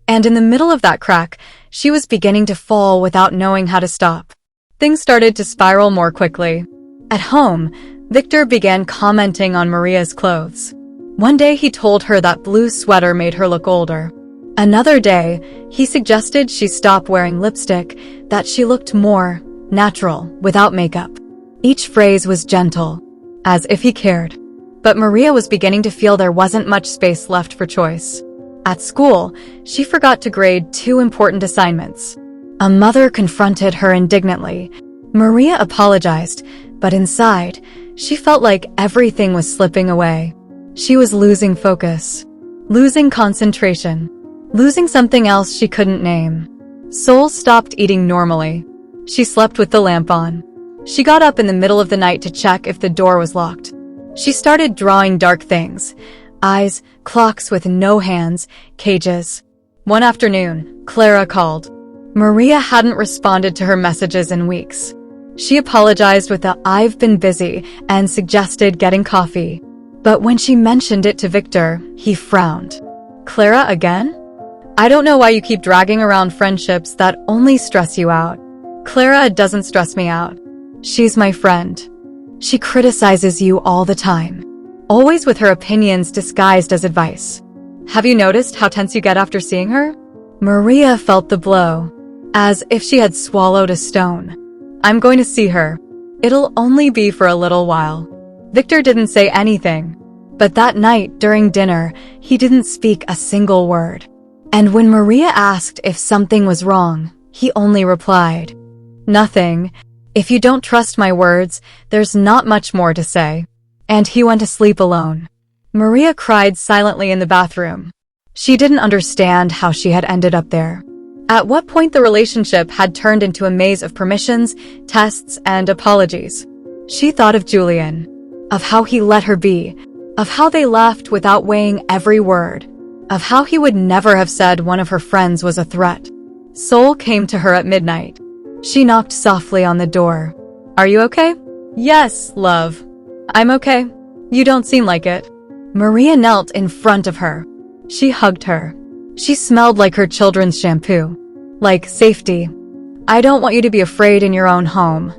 And in the middle of that crack, she was beginning to fall without knowing how to stop. things started to spiral more quickly. At home, Victor began commenting on Maria's clothes. One day he told her that blue sweater made her look older. Another day, he suggested she stop wearing lipstick, that she looked more natural, without makeup. Each phrase was gentle, as if he cared. But Maria was beginning to feel there wasn't much space left for choice. At school, she forgot to grade 2 important assignments. A mother confronted her indignantly. Maria apologized, but inside, she felt like everything was slipping away. She was losing focus, losing concentration, losing something else she couldn't name. Sol stopped eating normally. She slept with the lamp on. She got up in the middle of the night to check if the door was locked. She started drawing dark things. Eyes, clocks with no hands, cages. One afternoon, Clara called. Maria hadn't responded to her messages in weeks. She apologized with a "I've been busy" and suggested getting coffee. But when she mentioned it to Victor, he frowned. Clara again? I don't know why you keep dragging around friendships that only stress you out. Clara doesn't stress me out. She's my friend. She criticizes you all the time, always with her opinions disguised as advice. Have you noticed how tense you get after seeing her? Maria felt the blow, as if she had swallowed a stone. I'm going to see her. It'll only be for a little while. Victor didn't say anything, but that night during dinner, he didn't speak a single word. And when Maria asked if something was wrong, he only replied, "Nothing. If you don't trust my words, there's not much more to say." And he went to sleep alone. Maria cried silently in the bathroom. She didn't understand how she had ended up there. At what point the relationship had turned into a maze of permissions, tests, and apologies. She thought of Julian, of how he let her be, of how they left without weighing every word, of how he would never have said one of her friends was a threat. Sol came to her at midnight. She knocked softly on the door. Are you okay? Yes, love. I'm okay. You don't seem like it. Maria knelt in front of her. She hugged her. She smelled like her children's shampoo. Like safety. I don't want you to be afraid in your own home.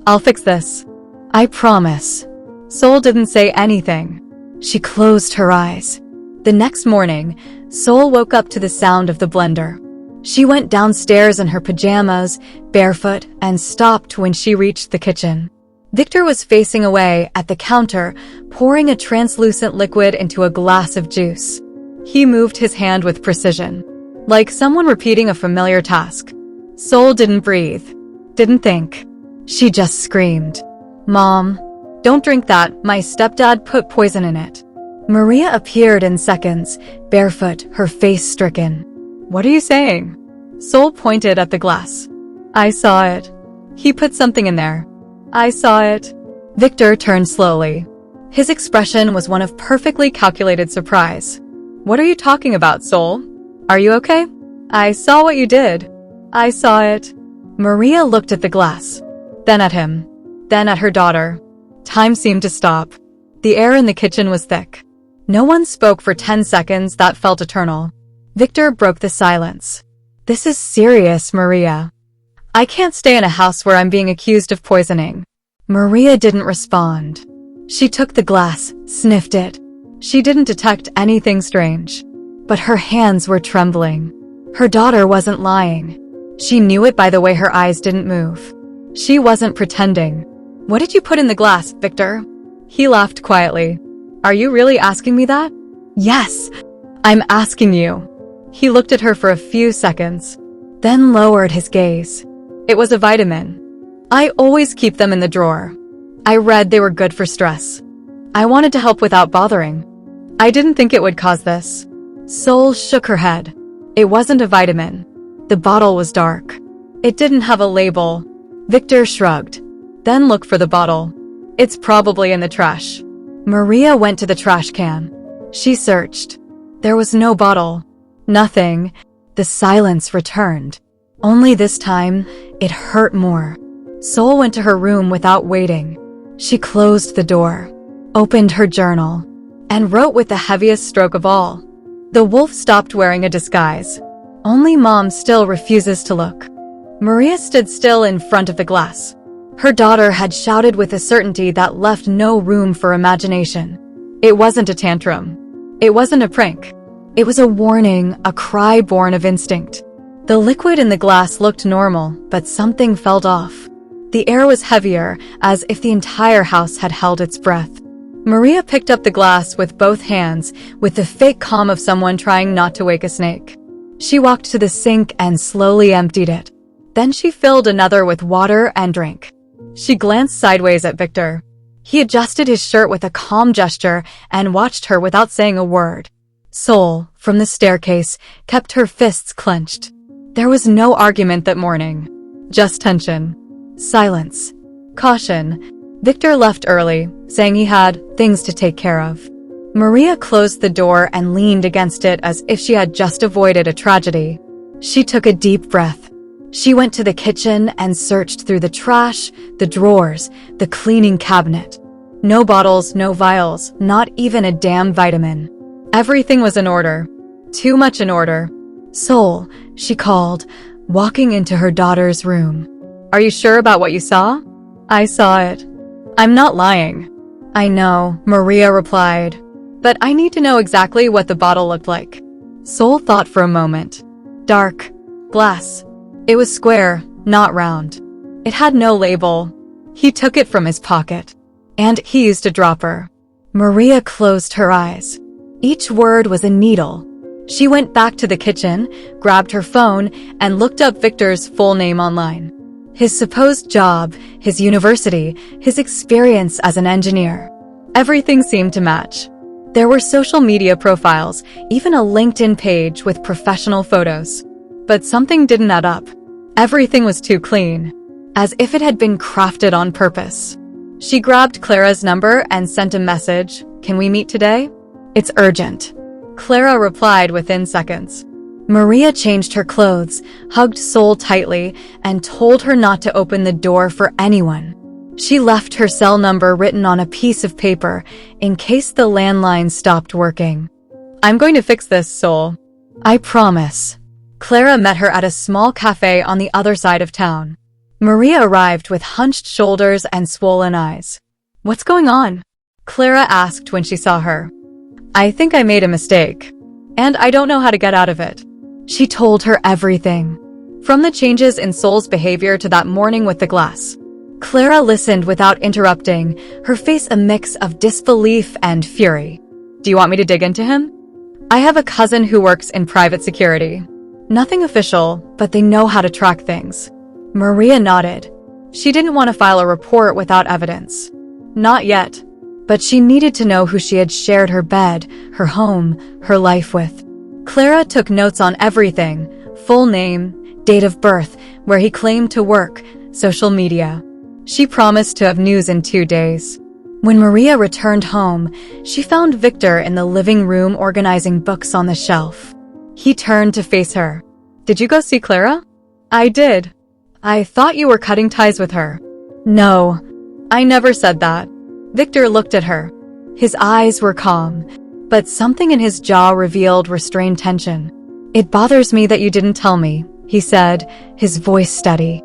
I'll fix this. I promise. Sol didn't say anything. She closed her eyes. The next morning, Sol woke up to the sound of the blender. She went downstairs in her pajamas, barefoot, and stopped when she reached the kitchen. Victor was facing away at the counter, pouring a translucent liquid into a glass of juice. He moved his hand with precision, like someone repeating a familiar task. Sol didn't breathe, didn't think. She just screamed, "Mom, don't drink that, my stepdad put poison in it." Maria appeared in seconds, barefoot, her face stricken. What are you saying? Sol pointed at the glass. I saw it. He put something in there. I saw it. Victor turned slowly. His expression was one of perfectly calculated surprise. What are you talking about, Sol? Are you okay? I saw what you did. I saw it. Maria looked at the glass, then at him, then at her daughter. Time seemed to stop. The air in the kitchen was thick. No one spoke for 10 seconds that felt eternal. Victor broke the silence. This is serious, Maria. I can't stay in a house where I'm being accused of poisoning. Maria didn't respond. She took the glass, sniffed it. She didn't detect anything strange. But her hands were trembling. Her daughter wasn't lying. She knew it by the way her eyes didn't move. She wasn't pretending. What did you put in the glass, Victor? He laughed quietly. Are you really asking me that? Yes, I'm asking you. He looked at her for a few seconds, then lowered his gaze. It was a vitamin. I always keep them in the drawer. I read they were good for stress. I wanted to help without bothering. I didn't think it would cause this. Sol shook her head. It wasn't a vitamin. The bottle was dark. It didn't have a label. Victor shrugged, then looked for the bottle. It's probably in the trash. Maria went to the trash can. She searched. There was no bottle. Nothing. The silence returned. Only this time, it hurt more. Sol went to her room without waiting. She closed the door, opened her journal, and wrote with the heaviest stroke of all. The wolf stopped wearing a disguise. Only Mom still refuses to look. Maria stood still in front of the glass. Her daughter had shouted with a certainty that left no room for imagination. It wasn't a tantrum. It wasn't a prank. It was a warning, a cry born of instinct. The liquid in the glass looked normal, but something felt off. The air was heavier, as if the entire house had held its breath. Maria picked up the glass with both hands, with the fake calm of someone trying not to wake a snake. She walked to the sink and slowly emptied it. Then she filled another with water and drank. She glanced sideways at Victor. He adjusted his shirt with a calm gesture and watched her without saying a word. Sol, from the staircase, kept her fists clenched. There was no argument that morning. Just tension. Silence. Caution. Victor left early, saying he had things to take care of. Maria closed the door and leaned against it as if she had just avoided a tragedy. She took a deep breath. She went to the kitchen and searched through the trash, the drawers, the cleaning cabinet. No bottles, no vials, not even a damn vitamin. Everything was in order. Too much in order. Sol, she called, walking into her daughter's room. Are you sure about what you saw? I saw it. I'm not lying. I know, Maria replied. But I need to know exactly what the bottle looked like. Sol thought for a moment. Dark. Glass. It was square, not round. It had no label. He took it from his pocket. And he used a dropper. Maria closed her eyes. Each word was a needle. She went back to the kitchen, grabbed her phone, and looked up Victor's full name online. His supposed job, his university, his experience as an engineer. Everything seemed to match. There were social media profiles, even a LinkedIn page with professional photos. But something didn't add up. Everything was too clean, as if it had been crafted on purpose. She grabbed Clara's number and sent a message. Can we meet today? It's urgent. Clara replied within seconds. Maria changed her clothes, hugged Sol tightly, and told her not to open the door for anyone. She left her cell number written on a piece of paper in case the landline stopped working. I'm going to fix this, Sol. I promise. Clara met her at a small cafe on the other side of town. Maria arrived with hunched shoulders and swollen eyes. What's going on? Clara asked when she saw her. I think I made a mistake, and I don't know how to get out of it. She told her everything, from the changes in Sol's behavior to that morning with the glass. Clara listened without interrupting, her face a mix of disbelief and fury. Do you want me to dig into him? I have a cousin who works in private security. Nothing official, but they know how to track things. Maria nodded. She didn't want to file a report without evidence. Not yet. But she needed to know who she had shared her bed, her home, her life with. Clara took notes on everything: full name, date of birth, where he claimed to work, social media. She promised to have news in 2 days. When Maria returned home, she found Victor in the living room organizing books on the shelf. He turned to face her. Did you go see Clara? I did. I thought you were cutting ties with her. No, I never said that. Victor looked at her. His eyes were calm, but something in his jaw revealed restrained tension. It bothers me that you didn't tell me, he said, his voice steady.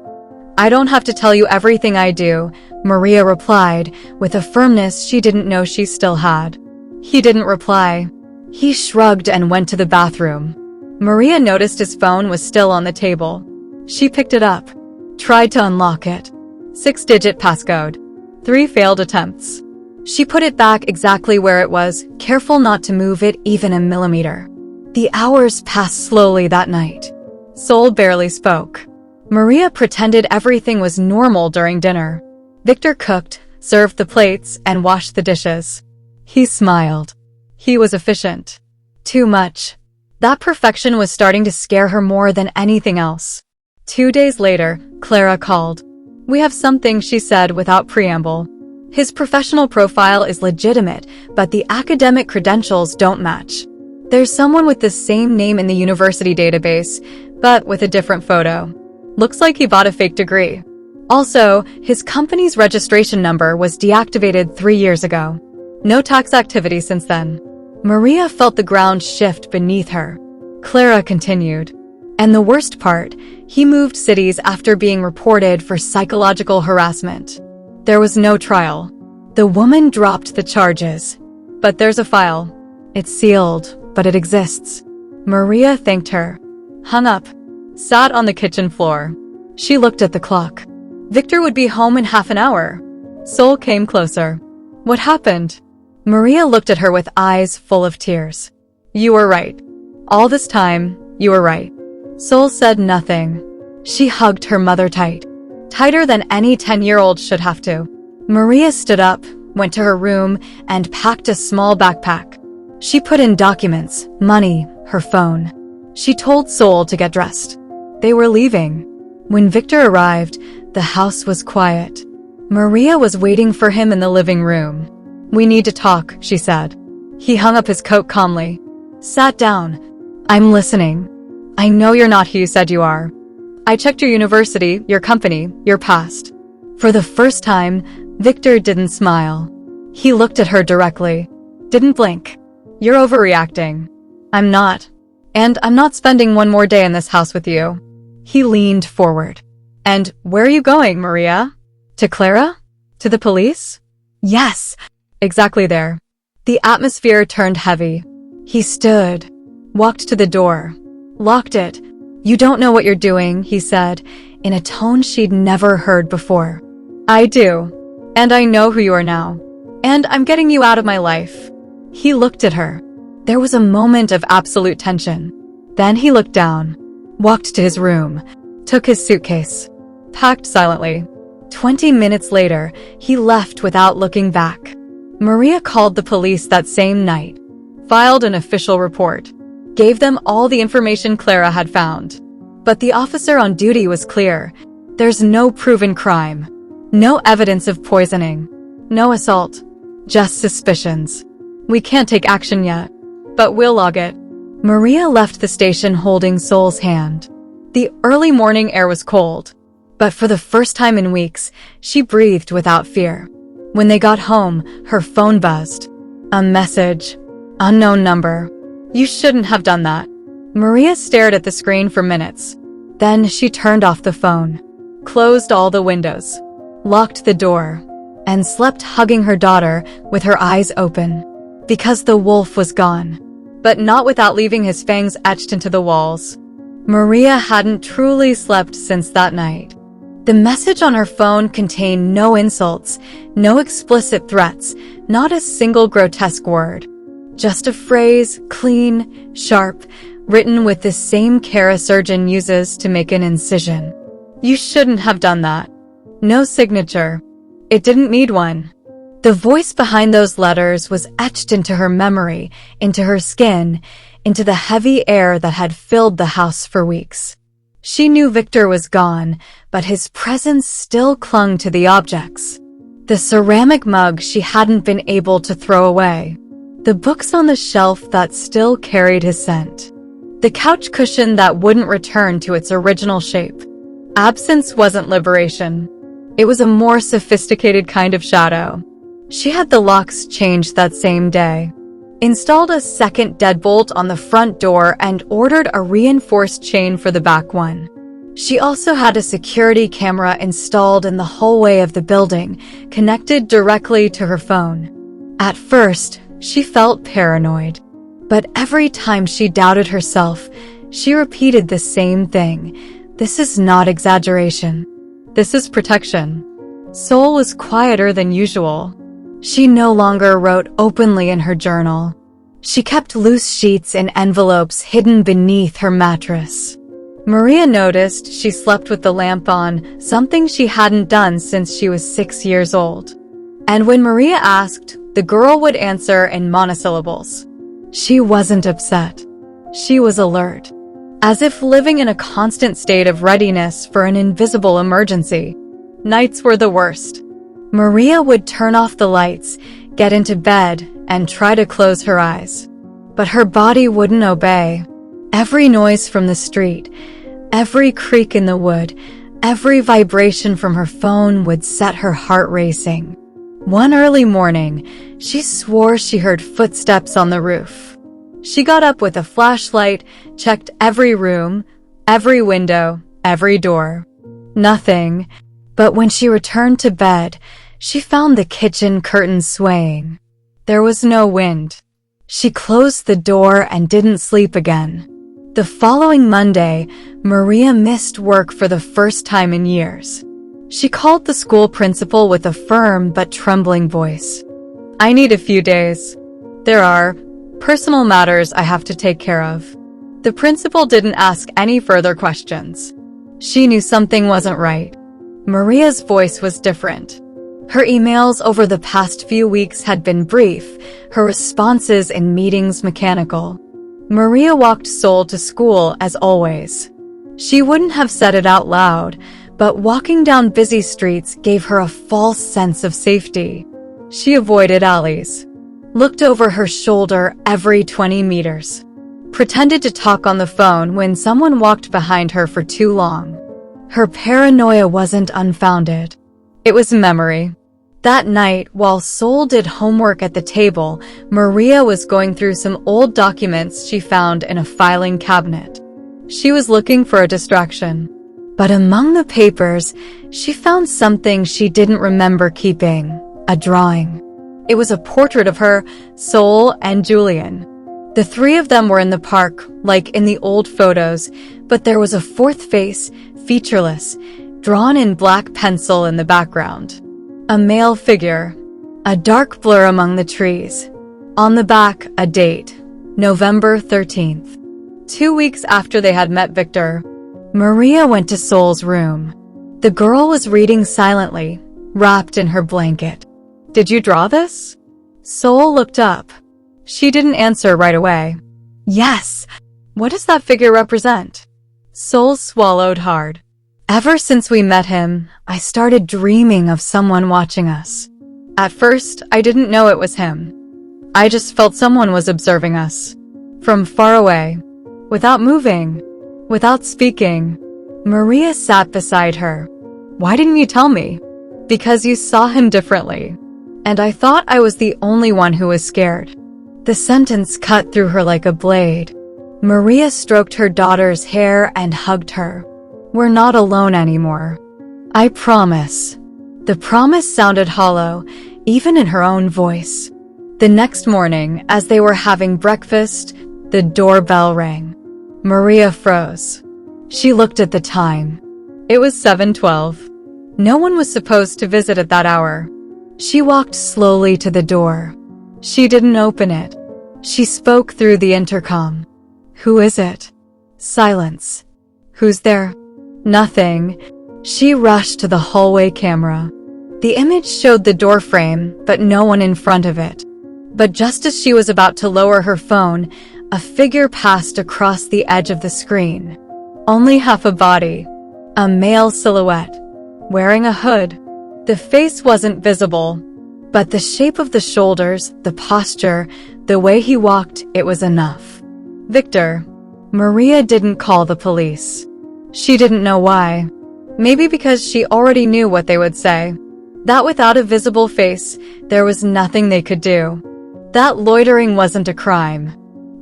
I don't have to tell you everything I do, Maria replied, with a firmness she didn't know she still had. He didn't reply. He shrugged and went to the bathroom. Maria noticed his phone was still on the table. She picked it up, tried to unlock it. 6-digit passcode. 3 failed attempts. She put it back exactly where it was, careful not to move it even a millimeter. The hours passed slowly that night. Sol barely spoke. Maria pretended everything was normal during dinner. Victor cooked, served the plates, and washed the dishes. He smiled. He was efficient. Too much. That perfection was starting to scare her more than anything else. 2 days later, Clara called. We have something, she said without preamble. His professional profile is legitimate, but the academic credentials don't match. There's someone with the same name in the university database, but with a different photo. Looks like he bought a fake degree. Also, his company's registration number was deactivated 3 years ago. No tax activity since then. Maria felt the ground shift beneath her. Clara continued. And the worst part, he moved cities after being reported for psychological harassment. There was no trial. The woman dropped the charges. But there's a file. It's sealed, but it exists. Maria thanked her, hung up, sat on the kitchen floor. She looked at the clock. Victor would be home in half an hour. Sol came closer. What happened? Maria looked at her with eyes full of tears. You were right. All this time, you were right. Sol said nothing. She hugged her mother tight. Tighter than any 10-year-old should have to. Maria stood up, went to her room, and packed a small backpack. She put in documents, money, her phone. She told Sol to get dressed. They were leaving. When Victor arrived, the house was quiet. Maria was waiting for him in the living room. We need to talk, she said. He hung up his coat calmly. Sat down. I'm listening. I know you're not who you said you are. I checked your university, your company, your past. For the first time, Victor didn't smile. He looked at her directly. Didn't blink. You're overreacting. I'm not. And I'm not spending one more day in this house with you. He leaned forward. And where are you going, Maria? To Clara? To the police? Yes, exactly there. The atmosphere turned heavy. He stood, walked to the door, locked it. You don't know what you're doing, he said, in a tone she'd never heard before. I do. And I know who you are now. And I'm getting you out of my life. He looked at her. There was a moment of absolute tension. Then he looked down, walked to his room, took his suitcase, packed silently. 20 minutes later, he left without looking back. Maria called the police that same night, filed an official report, gave them all the information Clara had found. But the officer on duty was clear. There's no proven crime, no evidence of poisoning, no assault, just suspicions. We can't take action yet, but we'll log it. Maria left the station holding Sol's hand. The early morning air was cold, but for the first time in weeks, she breathed without fear. When they got home, her phone buzzed. A message. Unknown number. You shouldn't have done that. Maria stared at the screen for minutes. Then she turned off the phone, closed all the windows, locked the door, and slept hugging her daughter with her eyes open. Because the wolf was gone, but not without leaving his fangs etched into the walls. Maria hadn't truly slept since that night. The message on her phone contained no insults, no explicit threats, not a single grotesque word. Just a phrase, clean, sharp, written with the same care a surgeon uses to make an incision. You shouldn't have done that. No signature. It didn't need one. The voice behind those letters was etched into her memory, into her skin, into the heavy air that had filled the house for weeks. She knew Victor was gone, but his presence still clung to the objects. The ceramic mug she hadn't been able to throw away. The books on the shelf that still carried his scent. The couch cushion that wouldn't return to its original shape. Absence wasn't liberation. It was a more sophisticated kind of shadow. She had the locks changed that same day, installed a second deadbolt on the front door, and ordered a reinforced chain for the back one. She also had a security camera installed in the hallway of the building, connected directly to her phone. At first, she felt paranoid, but every time she doubted herself, she repeated the same thing. This is not exaggeration. This is protection. Sol was quieter than usual. She no longer wrote openly in her journal. She kept loose sheets in envelopes hidden beneath her mattress. Maria noticed she slept with the lamp on, something she hadn't done since she was 6 years old. And when Maria asked, the girl would answer in monosyllables. She wasn't upset. She was alert, as if living in a constant state of readiness for an invisible emergency. Nights were the worst. Maria would turn off the lights, get into bed, and try to close her eyes. But her body wouldn't obey. Every noise from the street, every creak in the wood, every vibration from her phone would set her heart racing. One early morning, she swore she heard footsteps on the roof. She got up with a flashlight, checked every room, Every window, every door. Nothing. But when she returned to bed, she found the kitchen curtains swaying. There was no wind. She closed the door and didn't sleep again. The following Monday, Maria missed work for the first time in years. She called the school principal with a firm but trembling voice. "I need a few days. There are personal matters I have to take care of." The principal didn't ask any further questions. She knew something wasn't right. Maria's voice was different. Her emails over the past few weeks had been brief, her responses in meetings mechanical. Maria walked Sol to school as always. She wouldn't have said it out loud, but walking down busy streets gave her a false sense of safety. She avoided alleys, looked over her shoulder every 20 meters, pretended to talk on the phone when someone walked behind her for too long. Her paranoia wasn't unfounded. It was memory. That night, while Sol did homework at the table, Maria was going through some old documents she found in a filing cabinet. She was looking for a distraction. But among the papers, she found something she didn't remember keeping: a drawing. It was a portrait of her, Sol, and Julian. The three of them were in the park, like in the old photos, but there was a fourth face, featureless, drawn in black pencil in the background. A male figure, a dark blur among the trees. On the back, a date, November 13th. 2 weeks after they had met Victor, Maria went to Sol's room. The girl was reading silently, wrapped in her blanket. "Did you draw this?" Sol looked up. She didn't answer right away. "Yes. What does that figure represent?" Sol swallowed hard. "Ever since we met him, I started dreaming of someone watching us. At first, I didn't know it was him. I just felt someone was observing us. From far away. Without moving. Without speaking." Maria sat beside her. "Why didn't you tell me?" "Because you saw him differently. And I thought I was the only one who was scared." The sentence cut through her like a blade. Maria stroked her daughter's hair and hugged her. "We're not alone anymore. I promise." The promise sounded hollow, even in her own voice. The next morning, as they were having breakfast, the doorbell rang. Maria froze. She looked at the time. It was 7:12. No one was supposed to visit at that hour. She walked slowly to the door. She didn't open it. She spoke through the intercom. "Who is it?" Silence. "Who's there?" Nothing. She rushed to the hallway camera. The image showed the door frame, but no one in front of it. But just as she was about to lower her phone, a figure passed across the edge of the screen. Only half a body. A male silhouette. Wearing a hood. The face wasn't visible, but the shape of the shoulders, the posture, the way he walked, it was enough. Victor. Maria didn't call the police. She didn't know why. Maybe because she already knew what they would say. That without a visible face, there was nothing they could do. That loitering wasn't a crime.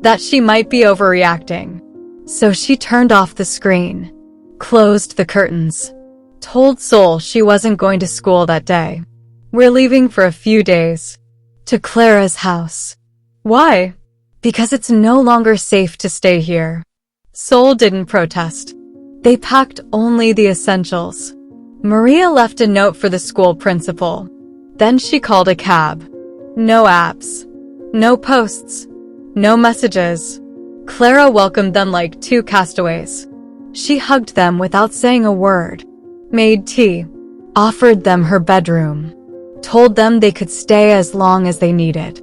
That she might be overreacting. So she turned off the screen, closed the curtains, told Sol she wasn't going to school that day. "We're leaving for a few days. To Clara's house." "Why?" "Because it's no longer safe to stay here." Sol didn't protest. They packed only the essentials. Maria left a note for the school principal. Then she called a cab. No apps. No posts. No messages. Clara welcomed them like two castaways. She hugged them without saying a word. Made tea. Offered them her bedroom. Told them they could stay as long as they needed.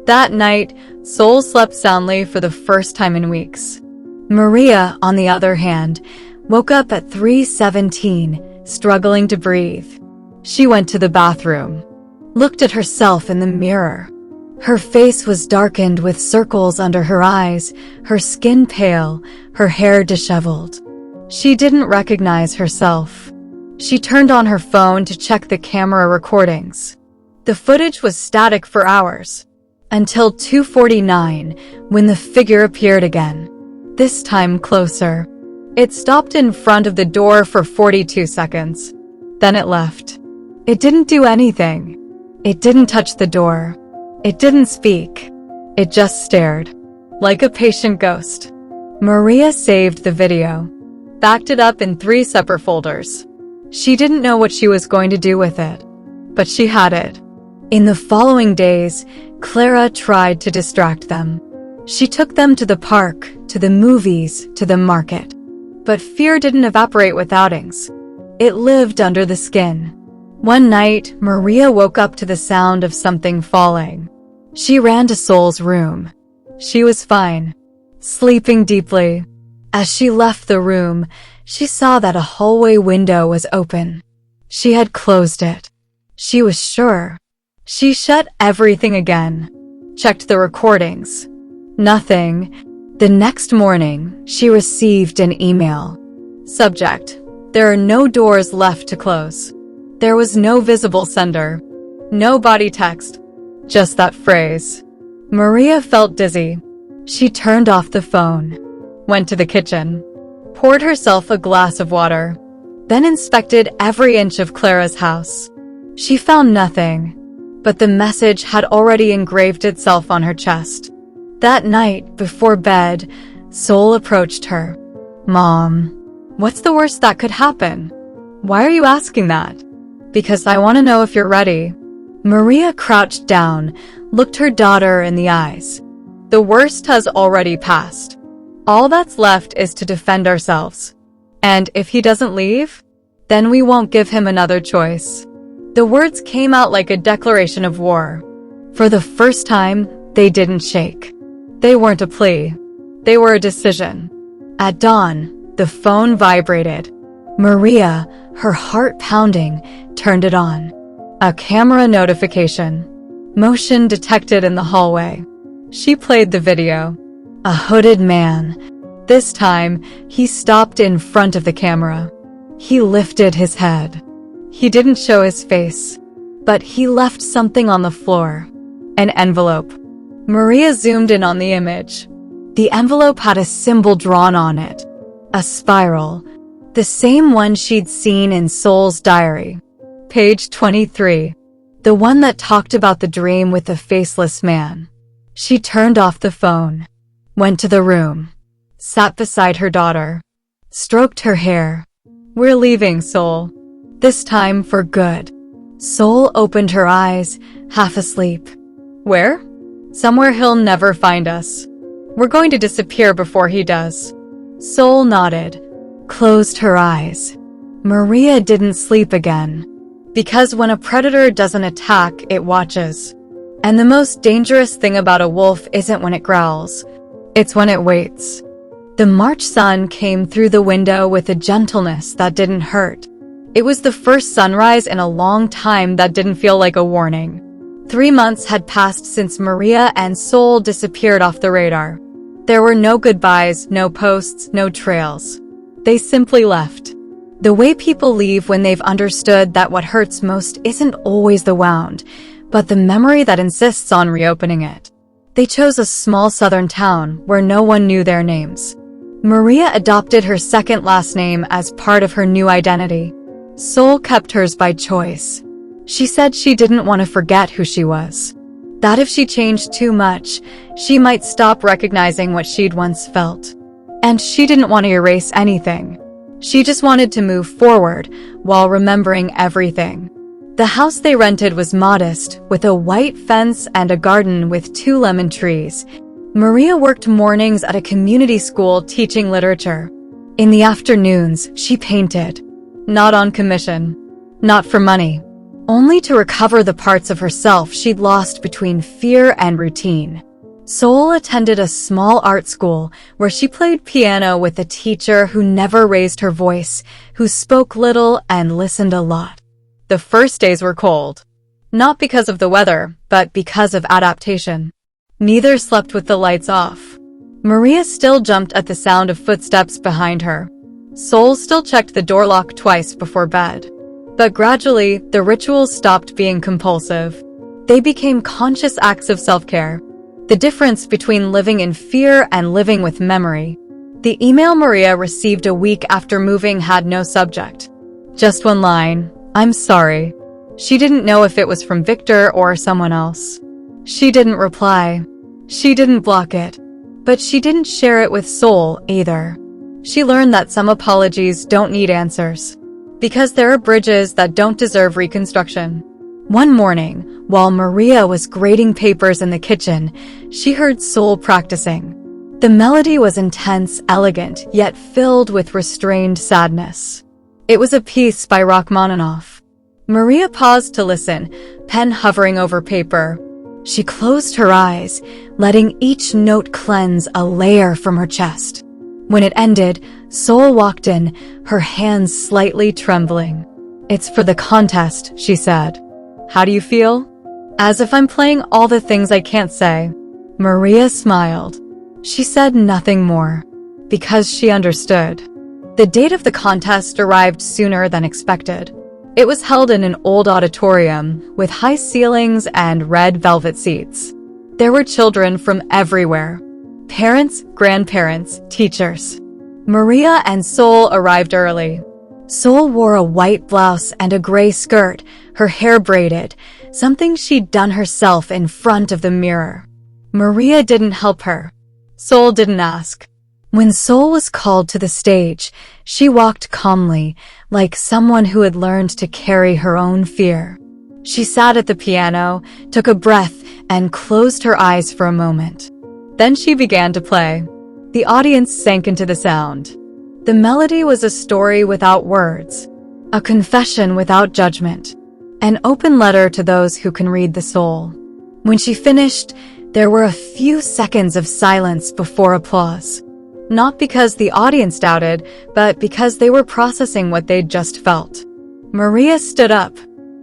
That night, Sol slept soundly for the first time in weeks. Maria, on the other hand, woke up at 3:17, struggling to breathe. She went to the bathroom, looked at herself in the mirror. Her face was darkened with circles under her eyes, her skin pale, her hair disheveled. She didn't recognize herself. She turned on her phone to check the camera recordings. The footage was static for hours, until 2:49, when the figure appeared again. This time closer. It stopped in front of the door for 42 seconds. Then it left. It didn't do anything. It didn't touch the door. It didn't speak. It just stared, like a patient ghost. Maria saved the video, backed it up in 3 separate folders. She didn't know what she was going to do with it, but she had it. In the following days, Clara tried to distract them. She took them to the park, to the movies, to the market. But fear didn't evaporate with outings. It lived under the skin. One night, Maria woke up to the sound of something falling. She ran to Sol's room. She was fine, sleeping deeply. As she left the room, she saw that a hallway window was open. She had closed it. She was sure. She shut everything again, checked the recordings. Nothing. The next morning, she received an email. Subject: there are no doors left to close. There was no visible sender. No body text. Just that phrase. Maria felt dizzy. She turned off the phone, went to the kitchen, poured herself a glass of water, then inspected every inch of Clara's house. She found nothing, but the message had already engraved itself on her chest. That night, before bed, Sol approached her. "Mom, what's the worst that could happen? Why are you asking that?" "Because I want to know if you're ready." Maria crouched down, looked her daughter in the eyes. "The worst has already passed. All that's left is to defend ourselves. And if he doesn't leave, then we won't give him another choice." The words came out like a declaration of war. For the first time, they didn't shake. They weren't a plea. They were a decision. At dawn, the phone vibrated. Maria, her heart pounding, turned it on. A camera notification. Motion detected in the hallway. She played the video. A hooded man. This time, he stopped in front of the camera. He lifted his head. He didn't show his face, but he left something on the floor. An envelope. Maria zoomed in on the image. The envelope had a symbol drawn on it. A spiral. The same one she'd seen in Sol's diary. Page 23. The one that talked about the dream with the faceless man. She turned off the phone, went to the room, sat beside her daughter, stroked her hair. "We're leaving, Sol. This time for good." Sol opened her eyes, half asleep. "Where?" "Somewhere he'll never find us. We're going to disappear before he does." Sol nodded, closed her eyes. Maria didn't sleep again. Because when a predator doesn't attack, it watches. And the most dangerous thing about a wolf isn't when it growls. It's when it waits. The March sun came through the window with a gentleness that didn't hurt. It was the first sunrise in a long time that didn't feel like a warning. 3 months had passed since Maria and Sol disappeared off the radar. There were no goodbyes, no posts, no trails. They simply left. The way people leave when they've understood that what hurts most isn't always the wound, but the memory that insists on reopening it. They chose a small southern town where no one knew their names. Maria adopted her second last name as part of her new identity. Sol kept hers by choice. She said she didn't want to forget who she was. That if she changed too much, she might stop recognizing what she'd once felt. And she didn't want to erase anything. She just wanted to move forward while remembering everything. The house they rented was modest, with a white fence and a garden with 2 lemon trees. Maria worked mornings at a community school teaching literature. In the afternoons, she painted. Not on commission. Not for money. Only to recover the parts of herself she'd lost between fear and routine. Sol attended a small art school where she played piano with a teacher who never raised her voice, who spoke little and listened a lot. The first days were cold. Not because of the weather, but because of adaptation. Neither slept with the lights off. Maria still jumped at the sound of footsteps behind her. Sol still checked the door lock twice before bed. But gradually, the rituals stopped being compulsive. They became conscious acts of self-care. The difference between living in fear and living with memory. The email Maria received a week after moving had no subject. Just one line, "I'm sorry." She didn't know if it was from Victor or someone else. She didn't reply. She didn't block it. But she didn't share it with Sol either. She learned that some apologies don't need answers, because there are bridges that don't deserve reconstruction. One morning, while Maria was grading papers in the kitchen, she heard Sol practicing. The melody was intense, elegant, yet filled with restrained sadness. It was a piece by Rachmaninoff. Maria paused to listen, pen hovering over paper. She closed her eyes, letting each note cleanse a layer from her chest. When it ended, Sol walked in, her hands slightly trembling. "It's for the contest," she said. "How do you feel?" "As if I'm playing all the things I can't say." Maria smiled. She said nothing more, because she understood. The date of the contest arrived sooner than expected. It was held in an old auditorium with high ceilings and red velvet seats. There were children from everywhere. Parents, grandparents, teachers. Maria and Sol arrived early. Sol wore a white blouse and a gray skirt, her hair braided, something she'd done herself in front of the mirror. Maria didn't help her. Sol didn't ask. When Sol was called to the stage, she walked calmly, like someone who had learned to carry her own fear. She sat at the piano, took a breath, and closed her eyes for a moment. Then she began to play. The audience sank into the sound. The melody was a story without words, a confession without judgment, an open letter to those who can read the soul. When she finished, there were a few seconds of silence before applause. Not because the audience doubted, but because they were processing what they'd just felt. Maria stood up.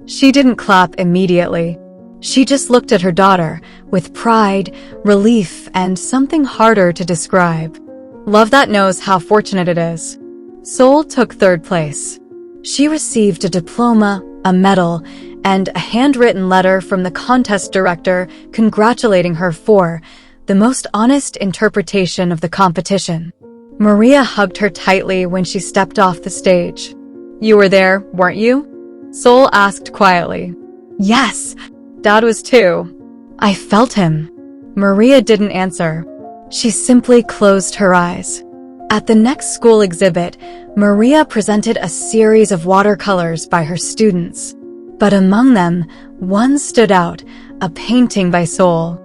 She didn't clap immediately. She just looked at her daughter, with pride, relief, and something harder to describe. Love that knows how fortunate it is. Sol took third place. She received a diploma, a medal, and a handwritten letter from the contest director congratulating her for the most honest interpretation of the competition. Maria hugged her tightly when she stepped off the stage. "You were there, weren't you?" Sol asked quietly. "Yes, Dad was too. I felt him." Maria didn't answer. She simply closed her eyes. At the next school exhibit, Maria presented a series of watercolors by her students. But among them, one stood out, a painting by Sol.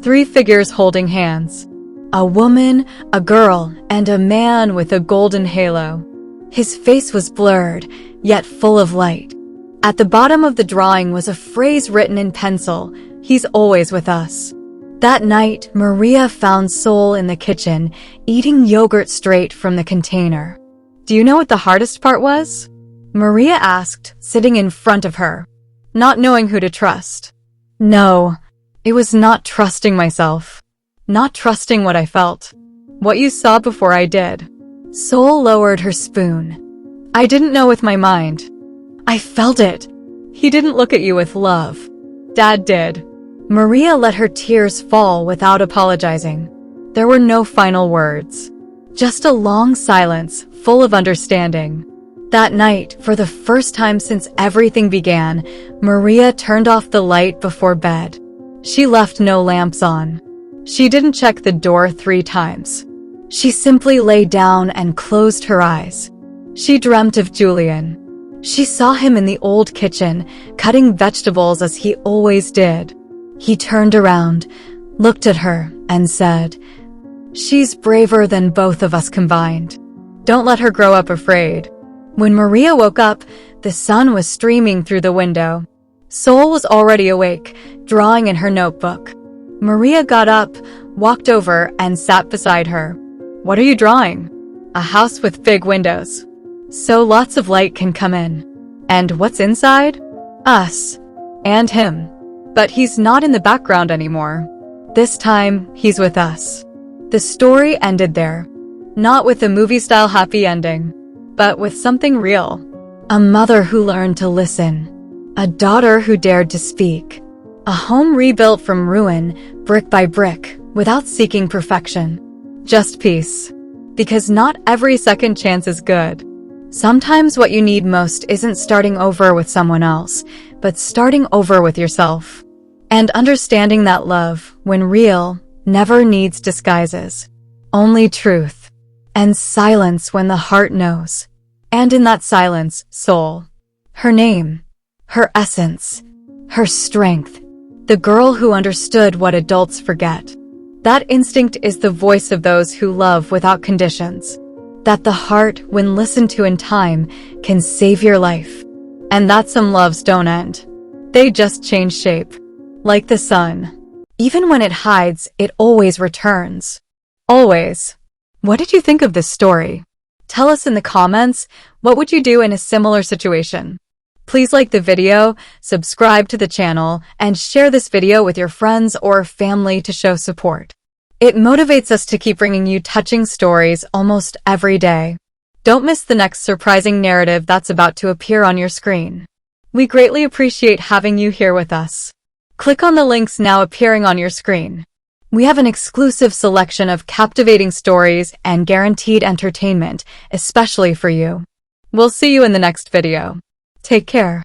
3 figures holding hands. A woman, a girl, and a man with a golden halo. His face was blurred, yet full of light. At the bottom of the drawing was a phrase written in pencil, "He's always with us." That night, Maria found Sol in the kitchen, eating yogurt straight from the container. "Do you know what the hardest part was?" Maria asked, sitting in front of her, not knowing who to trust. "No. It was not trusting myself. Not trusting what I felt. What you saw before I did." Sol lowered her spoon. "I didn't know with my mind. I felt it. He didn't look at you with love. Dad did." Maria let her tears fall without apologizing. There were no final words. Just a long silence, full of understanding. That night, for the first time since everything began, Maria turned off the light before bed. She left no lamps on. She didn't check the door 3 times. She simply lay down and closed her eyes. She dreamt of Julian. She saw him in the old kitchen, cutting vegetables as he always did. He turned around, looked at her, and said, "She's braver than both of us combined. Don't let her grow up afraid." When Maria woke up, the sun was streaming through the window. Sol was already awake, drawing in her notebook. Maria got up, walked over, and sat beside her. "What are you drawing?" "A house with big windows, so lots of light can come in." "And what's inside?" "Us. And him. But he's not in the background anymore. This time, he's with us." The story ended there. Not with a movie-style happy ending, but with something real. A mother who learned to listen. A daughter who dared to speak. A home rebuilt from ruin, brick by brick, without seeking perfection. Just peace. Because not every second chance is good. Sometimes what you need most isn't starting over with someone else, but starting over with yourself. And understanding that love, when real, never needs disguises. Only truth. And silence when the heart knows. And in that silence, soul. Her name. Her essence. Her strength. The girl who understood what adults forget. That instinct is the voice of those who love without conditions. That the heart, when listened to in time, can save your life. And that some loves don't end. They just change shape. Like the sun. Even when it hides, it always returns. Always. What did you think of this story? Tell us in the comments, what would you do in a similar situation? Please like the video, subscribe to the channel, and share this video with your friends or family to show support. It motivates us to keep bringing you touching stories almost every day. Don't miss the next surprising narrative that's about to appear on your screen. We greatly appreciate having you here with us. Click on the links now appearing on your screen. We have an exclusive selection of captivating stories and guaranteed entertainment, especially for you. We'll see you in the next video. Take care.